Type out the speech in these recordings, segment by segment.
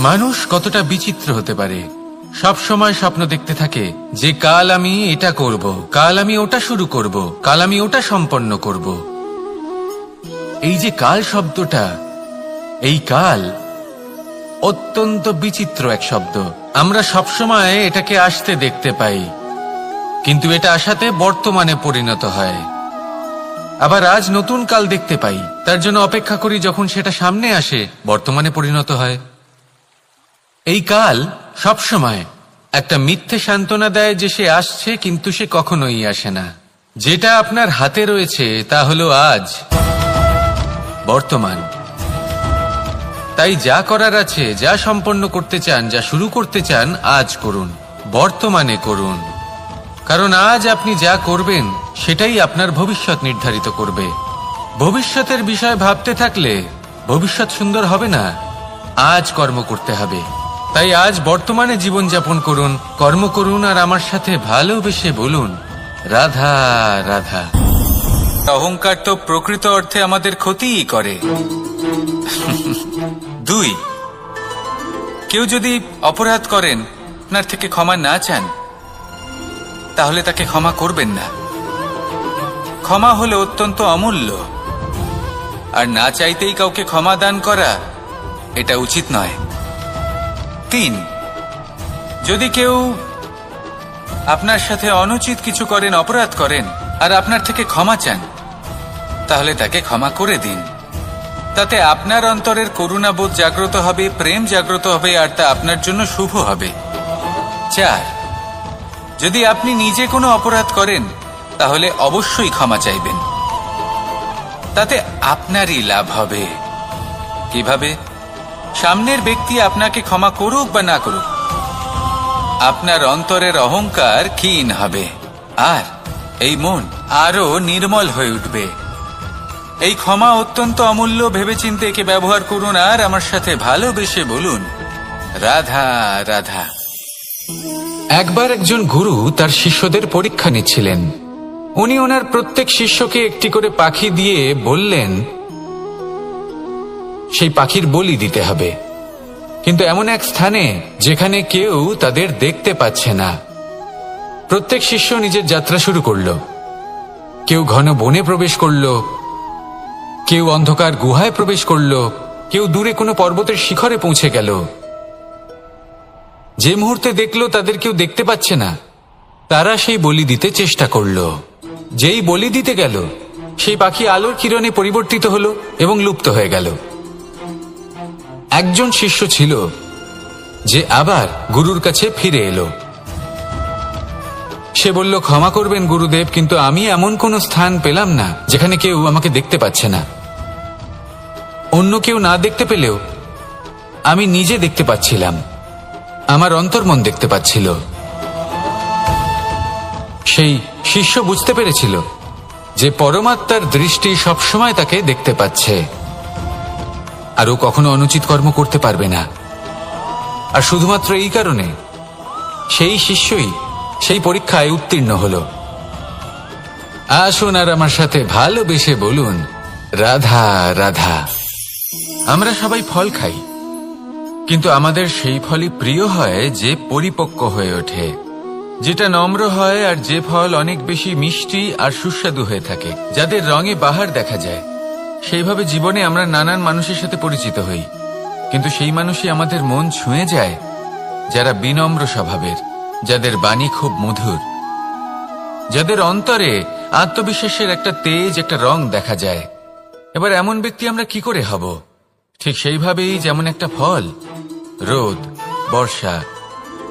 মানুষ কতটা বিচিত্র হতে পারে। সব সময় স্বপ্ন দেখতে থাকে যে কাল আমি এটা করব, কাল আমি ওটা শুরু করব, কাল আমি ওটা সম্পন্ন করব। এই যে কাল শব্দটা, এই কাল অত্যন্ত বিচিত্র এক শব্দ। আমরা সবসময় এটাকে আসতে দেখতে পাই, কিন্তু এটা আসাতে বর্তমানে পরিণত হয়। আবার আজ নতুন কাল দেখতে পাই, তার জন্য অপেক্ষা করি, যখন সেটা সামনে আসে বর্তমানে পরিণত হয়। এই কাল সবসময় একটা মিথ্যে সান্ত্বনা দেয় যে সে আসছে, কিন্তু সে কখনোই আসে না। যেটা আপনার হাতে রয়েছে তা হলো আজ, বর্তমান। তাই যা করার আছে, যা সম্পন্ন করতে চান, যা শুরু করতে চান, আজ করুন, বর্তমানে করুন। কারণ আজ আপনি যা করবেন সেটাই আপনার ভবিষ্যৎ নির্ধারিত করবে। ভবিষ্যতের বিষয় ভাবতে থাকলে ভবিষ্যৎ সুন্দর হবে না। আজ কর্ম করতে হবে। তাই আজ বর্তমানে জীবনযাপন করুন, কর্ম করুন, আর আমার সাথে ভালোবেসে বলুন, রাধা রাধা। অহংকার তো প্রকৃত অর্থে আমাদের ক্ষতিই করে। 2, কেউ যদি অপরাধ করেন, আপনার থেকে ক্ষমা না চান, তাহলে তাকে ক্ষমা করবেন না। ক্ষমা হলো অত্যন্ত অমূল্য, আর না চাইতেই কাউকে ক্ষমা দান করা এটা উচিত নয়। 3, যদি কেউ আপনার সাথে অনুচিত কিছু করেন, অপরাধ করেন, আর আপনার থেকে ক্ষমা চান, তাহলে তাকে ক্ষমা করে দিন। তাতে আপনার অন্তরের করুণাবোধ জাগ্রত হবে, প্রেম জাগ্রত হবে, আর তা আপনার জন্য শুভ হবে। 4, যদি আপনি নিজে কোনো অপরাধ করেন, তাহলে অবশ্যই ক্ষমা চাইবেন। তাতে আপনারই লাভ হবে। কিভাবে? সামনের ব্যক্তি আপনাকে ক্ষমা করুক বা না করুক, আপনার অন্তরের অহংকার ক্ষীণ হবে, আর এই মন আরো নির্মল হয়ে উঠবে। এই ক্ষমা অত্যন্ত অমূল্য, ভেবেচিন্তে একে ব্যবহার করুন, আর আমার সাথে ভালোবেসে বলুন, রাধা রাধা। একবার একজন গুরু তার শিষ্যদের পরীক্ষা নিচ্ছিলেন। উনি ওনার প্রত্যেক শিষ্যকে একটি করে পাখি দিয়ে বললেন সেই পাখির বলি দিতে হবে, কিন্তু এমন এক স্থানে যেখানে কেউ তাদের দেখতে পাচ্ছে না। প্রত্যেক শিষ্য নিজের যাত্রা শুরু করল। কেউ ঘন বনে প্রবেশ করল, কেউ অন্ধকার গুহায় প্রবেশ করল, কেউ দূরে কোনো পর্বতের শিখরে পৌঁছে গেল। যে মুহূর্তে দেখল তাদের কেউ দেখতে পাচ্ছে না, তারা সেই বলি দিতে চেষ্টা করল। যেই বলি দিতে গেল, সেই পাখি আলোর কিরণে পরিবর্তিত হলো এবং লুপ্ত হয়ে গেল। একজন শিষ্য ছিল যে আবার গুরুর কাছে ফিরে এলো। সে বলল, ক্ষমা করবেন গুরুদেব, কিন্তু আমি এমন কোন স্থান পেলাম না যেখানে কেউ আমাকে দেখতে পাচ্ছে না। অন্য কেউ না দেখতে পেলেও আমি নিজে দেখতে পাচ্ছিলাম, আমার অন্তর্মন দেখতে পাচ্ছিল। সেই শিষ্য বুঝতে পেরেছিল যে পরমাত্মার দৃষ্টি সবসময় তাকে দেখতে পাচ্ছে, আর ও কখনো অনুচিত কর্ম করতে পারবে না। আর শুধুমাত্র এই কারণে সেই শিষ্যই সেই পরীক্ষায় উত্তীর্ণ হল। আসুন আর আমার সাথে ভালোবেসে বলুন, রাধা রাধা। আমরা সবাই ফল খাই, কিন্তু আমাদের সেই ফলই প্রিয় হয় যে পরিপক্ক হয়ে ওঠে, যেটা নম্র হয়, আর যে ফল অনেক বেশি মিষ্টি আর সুস্বাদু হয়ে থাকে, যাদের রঙে বাহার দেখা যায়। সেইভাবে জীবনে আমরা নানান মানুষের সাথে পরিচিত হই, কিন্তু সেই মানুষই আমাদের মন ছুঁয়ে যায় যারা বিনম্র স্বভাবের, যাদের বাণী খুব মধুর, যাদের অন্তরে আত্মবিশ্বাসের একটা তেজ, একটা রং দেখা যায়। এবার এমন ব্যক্তি আমরা কি করে হব? ঠিক সেইভাবেই যেমন একটা ফল রোদ, বর্ষা,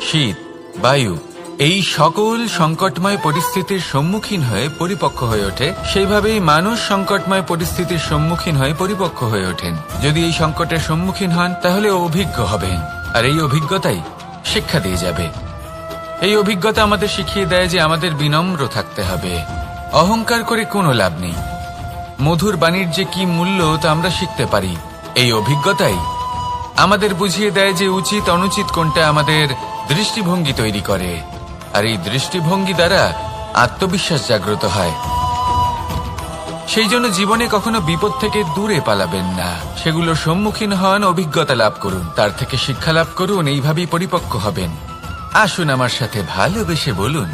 শীত, বায়ু এই সকল সংকটময় পরিস্থিতির সম্মুখীন হয়ে পরিপক্ক হয়ে ওঠে, সেইভাবেই মানুষ সংকটময় পরিস্থিতির সম্মুখীন হয়ে পরিপক্ক হয়ে ওঠেন। যদি এই সংকটের সম্মুখীন হন, তাহলে অভিজ্ঞ হবেন, আর এই অভিজ্ঞতাই শিক্ষা দিয়ে যাবে। এই অভিজ্ঞতা আমাদের শিখিয়ে দেয় যে আমাদের বিনম্র থাকতে হবে। অহংকার করে কোনো লাভ নেই। মধুর বাণীর যে কি মূল্য তা আমরা শিখতে পারি। এই অভিজ্ঞতাই আমাদের বুঝিয়ে দেয় যে উচিত অনুচিত কোনটা, আমাদের দৃষ্টিভঙ্গি তৈরি করে, আর এই দৃষ্টিভঙ্গি দ্বারা আত্মবিশ্বাস জাগ্রত হয়। সেই জন্য জীবনে কখনো বিপদ থেকে দূরে পালাবেন না, সেগুলোর সম্মুখীন হন, অভিজ্ঞতা লাভ করুন, তার থেকে শিক্ষা লাভ করুন, এইভাবেই পরিপক্ক হবেন। আসুন আমার সাথে ভালোবেসে বলুন,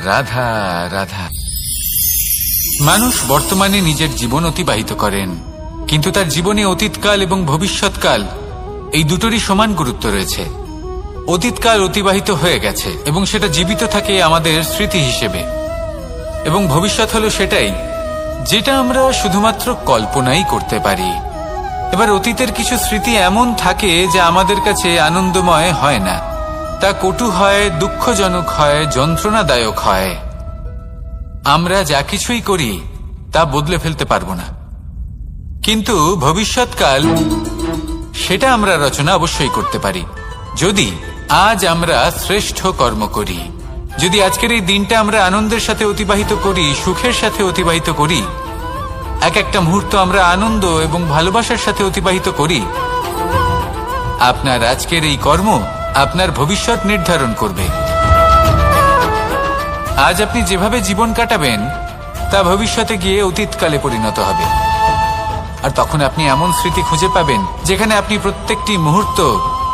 রাধা রাধা। মানুষ বর্তমানে নিজের জীবন অতিবাহিত করেন, কিন্তু তার জীবনে অতীতকাল এবং ভবিষ্যৎকাল এই দুটোরই সমান গুরুত্ব রয়েছে। অতীতকাল অতিবাহিত হয়ে গেছে এবং সেটা জীবিত থাকে আমাদের স্মৃতি হিসেবে, এবং ভবিষ্যৎ হলো সেটাই যেটা আমরা শুধুমাত্র কল্পনাই করতে পারি। এবার অতীতের কিছু স্মৃতি এমন থাকে যা আমাদের কাছে আনন্দময় হয় না, তা কটু হয়, দুঃখজনক হয়, যন্ত্রণাদায়ক হয়। আমরা যা কিছুই করি তা বদলে ফেলতে পারবো না, কিন্তু ভবিষ্যৎকাল সেটা আমরা রচনা অবশ্যই করতে পারি, যদি আজ আমরা শ্রেষ্ঠ কর্ম করি। যদি আজকের এই দিনটা আমরা আনন্দের সাথে অতিবাহিত করি, সুখের সাথে অতিবাহিত করি, এক একটা মুহূর্ত আমরা আনন্দ এবং ভালোবাসার সাথে অতিবাহিত করি, আপনার আজকের এই কর্ম আপনার ভবিষ্যৎ নির্ধারণ করবে। আজ আপনি যেভাবে জীবন কাটাবেন তা ভবিষ্যতে গিয়ে অতীতকালে পরিণত হবে, আর তখন আপনি এমন স্মৃতি খুঁজে পাবেন যেখানে আপনি প্রত্যেকটি মুহূর্ত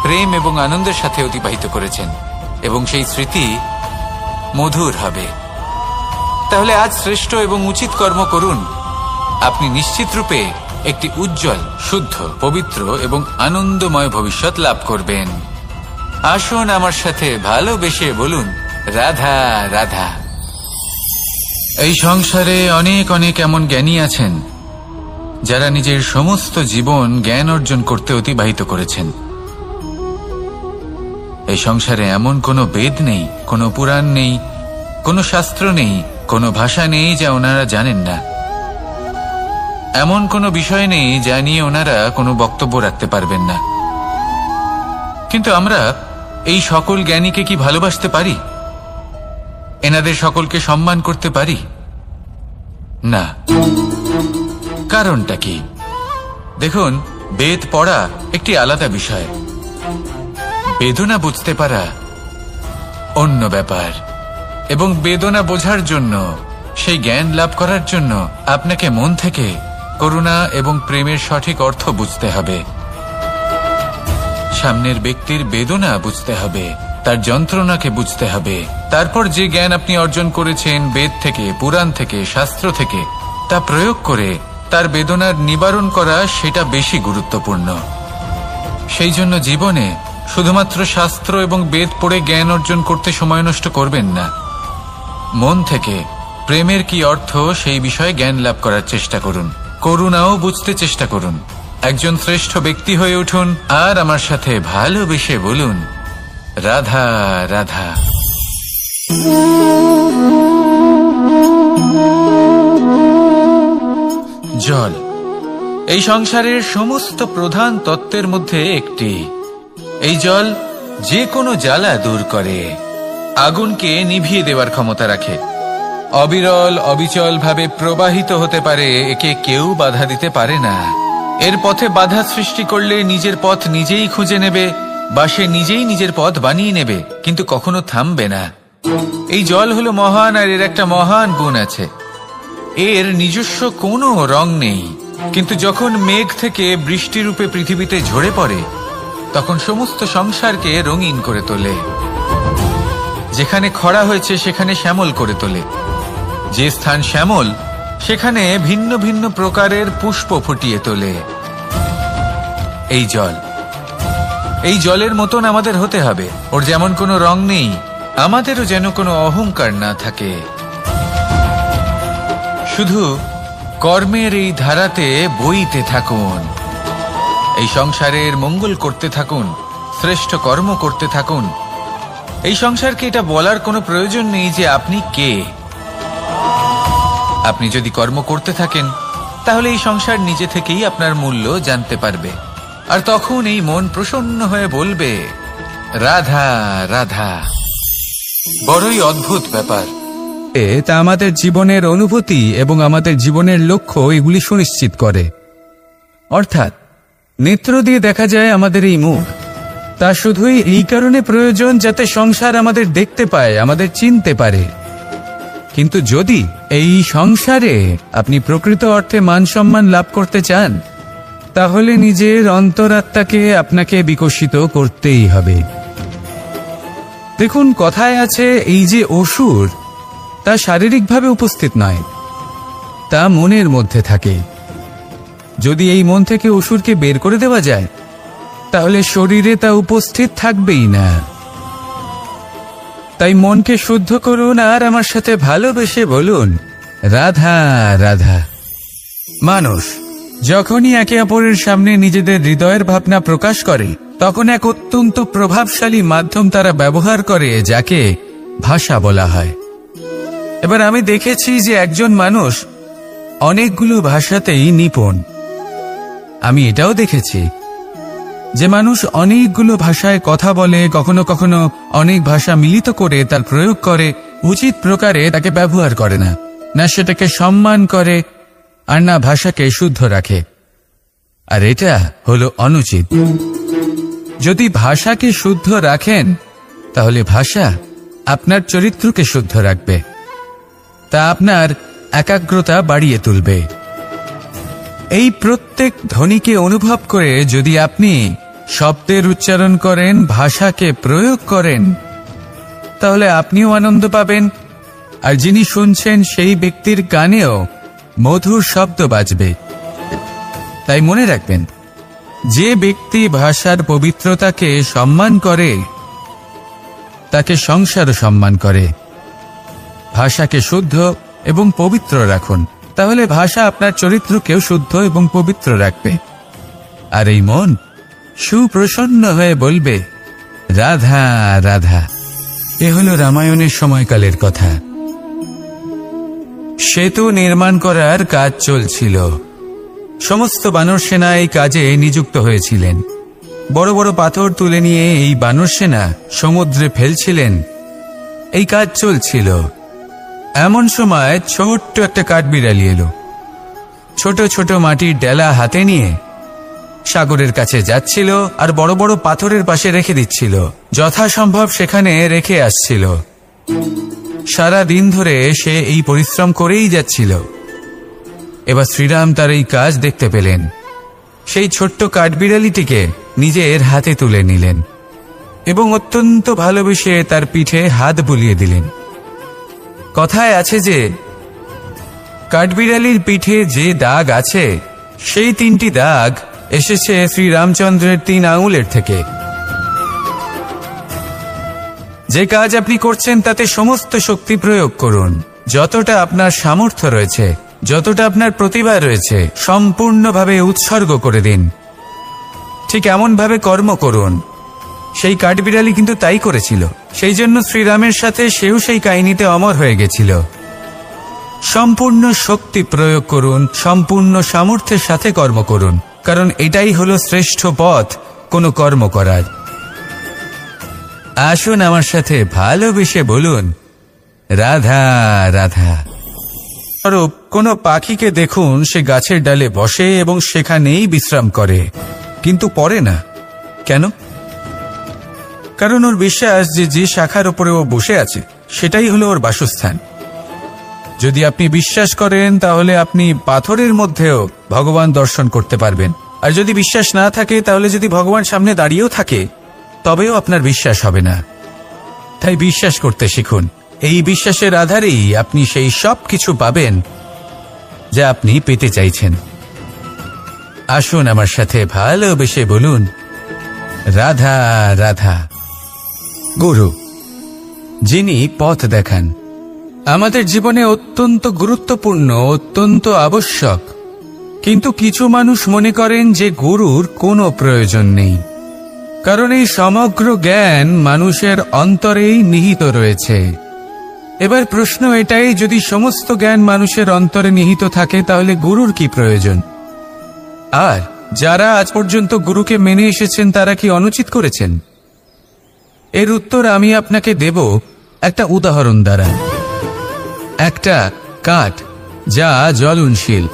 প্রেম এবং আনন্দের সাথে অতিবাহিত করেছেন, এবং সেই স্মৃতি মধুর হবে। তাহলে আজ শ্রেষ্ঠ এবং উচিত কর্ম করুন, আপনি নিশ্চিত রূপে একটি উজ্জ্বল, শুদ্ধ, পবিত্র এবং আনন্দময় ভবিষ্যৎ লাভ করবেন। আসুন আমার সাথে ভালোবেসে বলুন, রাধা রাধা। এই সংসারে অনেক অনেক এমন জ্ঞানী আছেন যারা নিজের সমস্ত জীবন জ্ঞান অর্জন করতে অতিবাহিত করেছেন। এই সংসারে এমন কোনো বেদ নেই, কোনো পুরাণ নেই, কোনো শাস্ত্র নেই, কোনো ভাষা নেই যা ওনারা জানেন না। এমন কোনো বিষয় নেই যা নিয়ে ওনারা কোনো বক্তব্য রাখতে পারবেন না। কিন্তু আমরা এই সকল জ্ঞানীকে কি ভালোবাসতে পারি? এনাদের সকলকে সম্মান করতে পারি না। কারণটা কি? দেখুন, বেদ পড়া একটি আলাদা বিষয়, বেদনা বুঝতে পারা অন্য ব্যাপার, এবং বেদনা বোঝার জন্য, সেই জ্ঞান লাভ করার জন্য আপনাকে মন থেকে করুণা এবং প্রেমের সঠিক অর্থ বুঝতে হবে। সামনের ব্যক্তির বেদনা বুঝতে হবে, তার যন্ত্রণাকে বুঝতে হবে। তারপর যে জ্ঞান আপনি অর্জন করেছেন বেদ থেকে, পুরাণ থেকে, শাস্ত্র থেকে, তা প্রয়োগ করে তার বেদনার নিবারণ করা, সেটা বেশি গুরুত্বপূর্ণ। সেই জন্য জীবনে শুধুমাত্র শাস্ত্র এবং বেদ পড়ে জ্ঞান অর্জন করতে সময় নষ্ট করবেন না। মন থেকে প্রেমের কি অর্থ সেই বিষয়ে জ্ঞান লাভ করার চেষ্টা করুন, করুণাও বুঝতে চেষ্টা করুন। একজন শ্রেষ্ঠ ব্যক্তি হয়ে উঠুন, আর আমার সাথে ভালোবেসে বলুন, রাধা রাধা। জল এই সংসারের সমস্ত প্রধান তত্ত্বের মধ্যে একটি। এই জল যে কোনো জ্বালা দূর করে, আগুনকে নিভিয়ে দেওয়ার ক্ষমতা রাখে, অবিরল অবিচল ভাবে প্রবাহিত হতে পারে, একে কেউ বাধা দিতে পারে না। এর পথে বাধা সৃষ্টি করলে নিজের পথ নিজেই খুঁজে নেবে, বা সে নিজেই নিজের পথ বানিয়ে নেবে, কিন্তু কখনো থামবে না। এই জল হলো মহান, আর এর একটা মহান গুণ আছে, এর নিজস্ব কোনো রং নেই, কিন্তু যখন মেঘ থেকে বৃষ্টি রূপে পৃথিবীতে ঝরে পড়ে তখন সমস্ত সংসারকে রঙিন করে তোলে। যেখানে খরা হয়েছে সেখানে শ্যামল করে তোলে, যে স্থান শ্যামল সেখানে ভিন্ন ভিন্ন প্রকারের পুষ্প ফুটিয়ে তোলে। এই জল, এই জলের মতন আমাদের হতে হবে। ওর যেমন কোনো রং নেই, আমাদেরও যেন কোনো অহংকার না থাকে। শুধু কর্মের এই ধারাতে বইতে থাকুন, এই সংসারের মঙ্গল করতে থাকুন, শ্রেষ্ঠ কর্ম করতে থাকুন। এই সংসারকে এটা বলার কোনো প্রয়োজন নেই যে আপনি কে। আপনি যদি কর্ম করতে থাকেন তাহলে এই সংসার নিজে থেকেই আপনার মূল্য জানতে পারবে, আর তখন এই মন প্রসন্ন হয়ে বলবে, রাধা রাধা। বড়ই অদ্ভুত ব্যাপার। তা আমাদের জীবনের অনুভূতি এবং আমাদের জীবনের লক্ষ্য এগুলি সুনিশ্চিত করে। অর্থাৎ নেত্র দিয়ে দেখা যায় আমাদের এই মুখ, তা শুধুই এই কারণে প্রয়োজন যাতে সংসার আমাদের দেখতে পায়, আমাদের চিনতে পারে। কিন্তু যদি এই সংসারে আপনি প্রকৃত অর্থে মান সম্মান লাভ করতে চান, তাহলে নিজের অন্তরাত্মাকে আপনাকে বিকশিত করতেই হবে। দেখুন, কথায় আছে এই যে অসুর, তা শারীরিকভাবে উপস্থিত নয়, তা মনের মধ্যে থাকে। যদি এই মন থেকে অসুরকে বের করে দেওয়া যায়, তাহলে শরীরে তা উপস্থিত থাকবেই না। তাই মনকে শুদ্ধ করুন আর আমার সাথে ভালোবেসে বলুন, রাধা রাধা। মানুষ যখনই একে অপরের সামনে নিজেদের হৃদয়ের ভাবনা প্রকাশ করে, তখন এক অত্যন্ত প্রভাবশালী মাধ্যম তারা ব্যবহার করে, যাকে ভাষা বলা হয়। এবার আমি দেখেছি যে একজন মানুষ অনেকগুলো ভাষাতেই নিপুণ। আমি এটাও দেখেছি যে মানুষ অনেকগুলো ভাষায় কথা বলে, কখনো কখনো অনেক ভাষা মিলিত করে তার প্রয়োগ করে, উচিত প্রকারে তাকে ব্যবহার করে না, না সেটাকে সম্মান করে, আর না ভাষাকে শুদ্ধ রাখে। আর এটা হলো অনুচিত। যদি ভাষাকে শুদ্ধ রাখেন, তাহলে ভাষা আপনার চরিত্রকে শুদ্ধ রাখবে, তা আপনার একাগ্রতা বাড়িয়ে তুলবে। এই প্রত্যেক ধ্বনিকে অনুভব করে যদি আপনি শব্দের উচ্চারণ করেন, ভাষাকে প্রয়োগ করেন, তাহলে আপনিও আনন্দ পাবেন, আর যিনি শুনছেন সেই ব্যক্তির কানেও মধুর শব্দ বাজবে। তাই মনে রাখবেন, যে ব্যক্তি ভাষার পবিত্রতাকে সম্মান করে, তাকে সংসারও সম্মান করে। ভাষাকে শুদ্ধ এবং পবিত্র রাখুন, তাহলে ভাষা আপনার চরিত্রকেও শুদ্ধ এবং পবিত্র রাখবে। আর এই মন সুপ্রসন্ন হয়ে বলবে, রাধা রাধা। এ হলো রামায়ণের সময়কালের কথা। সেতু নির্মাণ করার কাজ চলছিল। সমস্ত বানর সেনা এই কাজে নিযুক্ত হয়েছিলেন। বড় বড় পাথর তুলে নিয়ে এই বানর সেনা সমুদ্রে ফেলছিলেন। এই কাজ চলছিল। এমন সময় ছোট্ট একটা কাঠবিড়ালি এলো। ছোট ছোট মাটির ডেলা হাতে নিয়ে সাগরের কাছে যাচ্ছিল, আর বড় বড় পাথরের পাশে রেখে দিচ্ছিল, যথাসম্ভব সেখানে রেখে আসছিল। সারা দিন ধরে সে এই পরিশ্রম করেই যাচ্ছিল। এবার শ্রীরাম তার এই কাজ দেখতে পেলেন। সেই ছোট্ট কাঠবিড়ালিটিকে নিজের হাতে তুলে নিলেন এবং অত্যন্ত ভালোবেসে তার পিঠে হাত বুলিয়ে দিলেন। কথায় আছে যে কাঠবিড়ালির পিঠে যে দাগ আছে, সেই 3টি দাগ এসেছে শ্রীরামচন্দ্রের 3 আঙুলের থেকে। যে কাজ আপনি করছেন তাতে সমস্ত শক্তি প্রয়োগ করুন। যতটা আপনার সামর্থ্য রয়েছে, যতটা আপনার প্রতিভা রয়েছে, সম্পূর্ণভাবে উৎসর্গ করে দিন। ঠিক এমনভাবে কর্ম করুন। সেই কাঠবিড়ালি কিন্তু তাই করেছিল। সেই জন্য শ্রীরামের সাথে সেও সেই কাহিনীতে অমর হয়ে গেছিল। সম্পূর্ণ শক্তি প্রয়োগ করুন, সম্পূর্ণ সামর্থ্যের সাথে কর্ম করুন, কারণ এটাই হলো শ্রেষ্ঠ পথ কোনো কর্ম করার। আসুন আমার সাথে ভালোবেসে বলুন, রাধা রাধা। কোনো পাখিকে দেখুন, সে গাছের ডালে বসে এবং সেখানেই বিশ্রাম করে, কিন্তু পড়ে না। কেন? কারণ ওর বিশ্বাস যে যে শাখার উপরে ও বসে আছে সেটাই হলো ওর বাসস্থান। যদি আপনি বিশ্বাস করেন, তাহলে আপনি পাথরের মধ্যেও ভগবান দর্শন করতে পারবেন। আর যদি বিশ্বাস না থাকে, তাহলে যদি ভগবান সামনে দাঁড়িয়েও থাকে, তবেও আপনার বিশ্বাস হবে না। তাই বিশ্বাস করতে শিখুন। এই বিশ্বাসের আধারেই আপনি সেই সব কিছু পাবেন যা আপনি পেতে চাইছেন। আসুন আমার সাথে ভালোবেসে বলুন, রাধা রাধা। গুরু, যিনি পথ দেখান, আমাদের জীবনে অত্যন্ত গুরুত্বপূর্ণ, অত্যন্ত আবশ্যক। কিন্তু কিছু মানুষ মনে করেন যে গুরুর কোনো প্রয়োজন নেই, কারণ এই সমগ্র জ্ঞান মানুষের অন্তরেই নিহিত রয়েছে। এবার প্রশ্ন এটাই, যদি সমস্ত জ্ঞান মানুষের অন্তরে নিহিত থাকে, তাহলে গুরুর কি প্রয়োজন? আর যারা আজ পর্যন্ত গুরুকে মেনে এসেছেন, তারা কি অনুচিত করেছেন? এর উত্তর আমি আপনাকে দেব একটা উদাহরণ দ্বারা। একটা কাঠ যা জ্বলনশীল,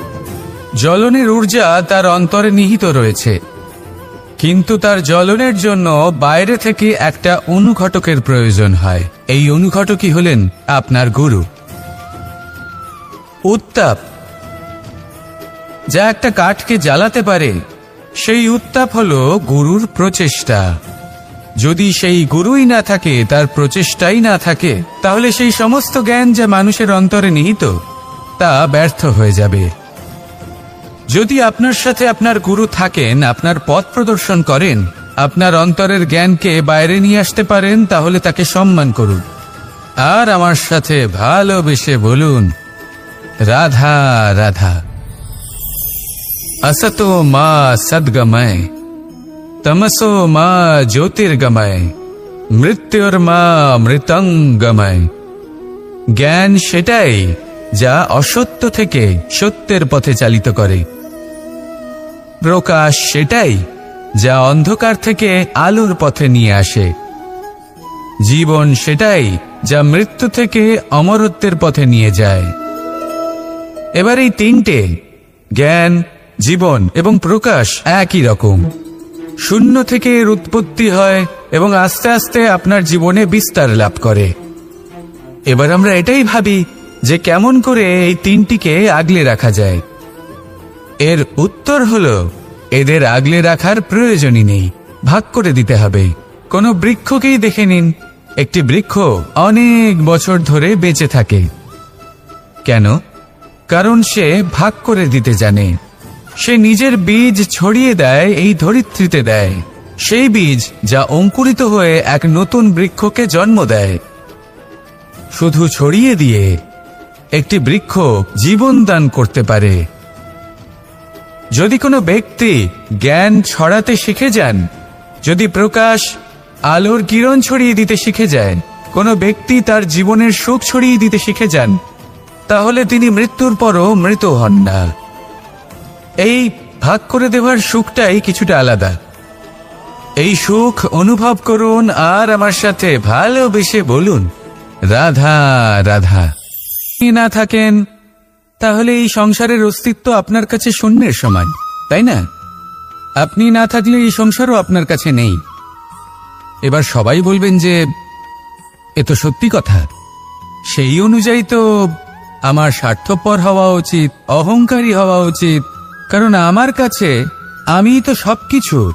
জ্বলনের ঊর্জা তার অন্তরে নিহিত রয়েছে, কিন্তু তার জ্বলনের জন্য বাইরে থেকে একটা অনুঘটকের প্রয়োজন হয়। এই অনুঘটকই হলেন আপনার গুরু। উত্তাপ, যা একটা কাঠকে জ্বালাতে পারে, সেই উত্তাপ হলো গুরুর প্রচেষ্টা। যদি সেই গুরুই না থাকে, তার প্রচেষ্টাই না থাকে, তাহলে সেই সমস্ত জ্ঞান যা মানুষের অন্তরে নিহিত তা ব্যর্থ হয়ে যাবে। যদি আপনার সাথে আপনার গুরু থাকেন, আপনার পথ প্রদর্শন করেন, আপনার অন্তরের জ্ঞানকে বাইরে নিয়ে আসতে পারেন, তাহলে তাকে সম্মান করুন আর আমার সাথে ভালোবেসে বলুন, রাধা রাধা। असतो मा सद्गमय, तमसो मा ज्योतिर्गमय, मृत्युर्मा मृतंगमय। জ্ঞান সেটাই যা অসত্য থেকে সত্যের পথে চালিত করে। প্রকাশ সেটাই যা অন্ধকার থেকে আলোর পথে নিয়ে আসে। জীবন সেটাই যা মৃত্যু থেকে অমরত্বের পথে নিয়ে যায়। এবার এই তিনটে, জ্ঞান, জীবন এবং প্রকাশ, একই রকম। শূন্য থেকে এর উৎপত্তি হয় এবং আস্তে আস্তে আপনার জীবনে বিস্তার লাভ করে। এবার আমরা এটাই ভাবি যে কেমন করে এই তিনটিকে আগলে রাখা যায়। এর উত্তর হলো, এদের আগলে রাখার প্রয়োজনই নেই, ভাগ করে দিতে হবে। কোনো বৃক্ষকেই দেখে নিন, একটি বৃক্ষ অনেক বছর ধরে বেঁচে থাকে। কেন? কারণ সে ভাগ করে দিতে জানে। সে নিজের বীজ ছড়িয়ে দেয়, এই ধরিত্রীতে দেয়, সেই বীজ যা অঙ্কুরিত হয়ে এক নতুন বৃক্ষকে জন্ম দেয়। শুধু ছড়িয়ে দিয়ে একটি বৃক্ষ জীবন দান করতে পারে। যদি কোনো ব্যক্তি জ্ঞান ছড়াতে শিখে যান, যদি প্রকাশ, আলোর কিরণ ছড়িয়ে দিতে শিখে যায়, কোনো ব্যক্তি তার জীবনের সুখ ছড়িয়ে দিতে শিখে যান, তাহলে তিনি মৃত্যুর পরও মৃত হন না। এই ভাগ করে দেওয়ার সুখটাই কিছুটা আলাদা। এই সুখ অনুভব করুন আর আমার সাথে ভালোবেসে বলুন, রাধা রাধা। আপনি না থাকেন তাহলে এই সংসারের অস্তিত্ব আপনার কাছে শূন্যের সমান, তাই না? আপনি না থাকলে এই সংসারও আপনার কাছে নেই। এবার সবাই বলবেন যে এ তো সত্যি কথা, সেই অনুযায়ী তো আমার স্বার্থপর হওয়া উচিত, অহংকারী হওয়া উচিত, কারণ আমার কাছে আমিই তো সবকিছু।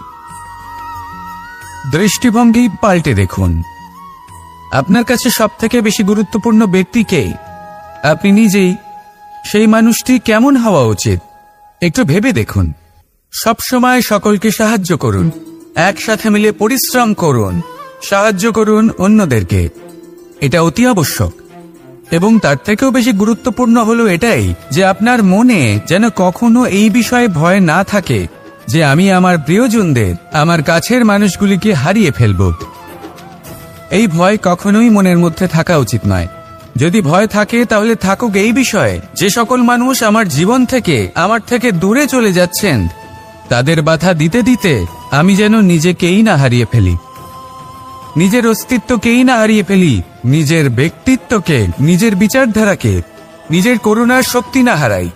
দৃষ্টিভঙ্গি পাল্টে দেখুন। আপনার কাছে সবথেকে বেশি গুরুত্বপূর্ণ ব্যক্তি কে? আপনি নিজেই। সেই মানুষটি কেমন হওয়া উচিত একটু ভেবে দেখুন। সবসময় সকলকে সাহায্য করুন, একসাথে মিলে পরিশ্রম করুন, সাহায্য করুন অন্যদেরকে। এটা অতি আবশ্যক। এবং তার থেকেও বেশি গুরুত্বপূর্ণ হলো এটাই যে আপনার মনে যেন কখনো এই বিষয়ে ভয় না থাকে যে আমি আমার প্রিয়জনদের, আমার কাছের মানুষগুলিকে হারিয়ে ফেলব। এই ভয় কখনোই মনের মধ্যে থাকা উচিত নয়। যদি ভয় থাকে তাহলে থাকুক এই বিষয়ে যে সকল মানুষ আমার জীবন থেকে, আমার থেকে দূরে চলে যাচ্ছেন, তাদের বাধা দিতে দিতে আমি যেন নিজেকেই না হারিয়ে ফেলি, নিজের অস্তিত্বকেই না হারিয়ে ফেলি, নিজের ব্যক্তিত্বকে, নিজের বিচারধারাকে, নিজের করুণার শক্তি না হারাই।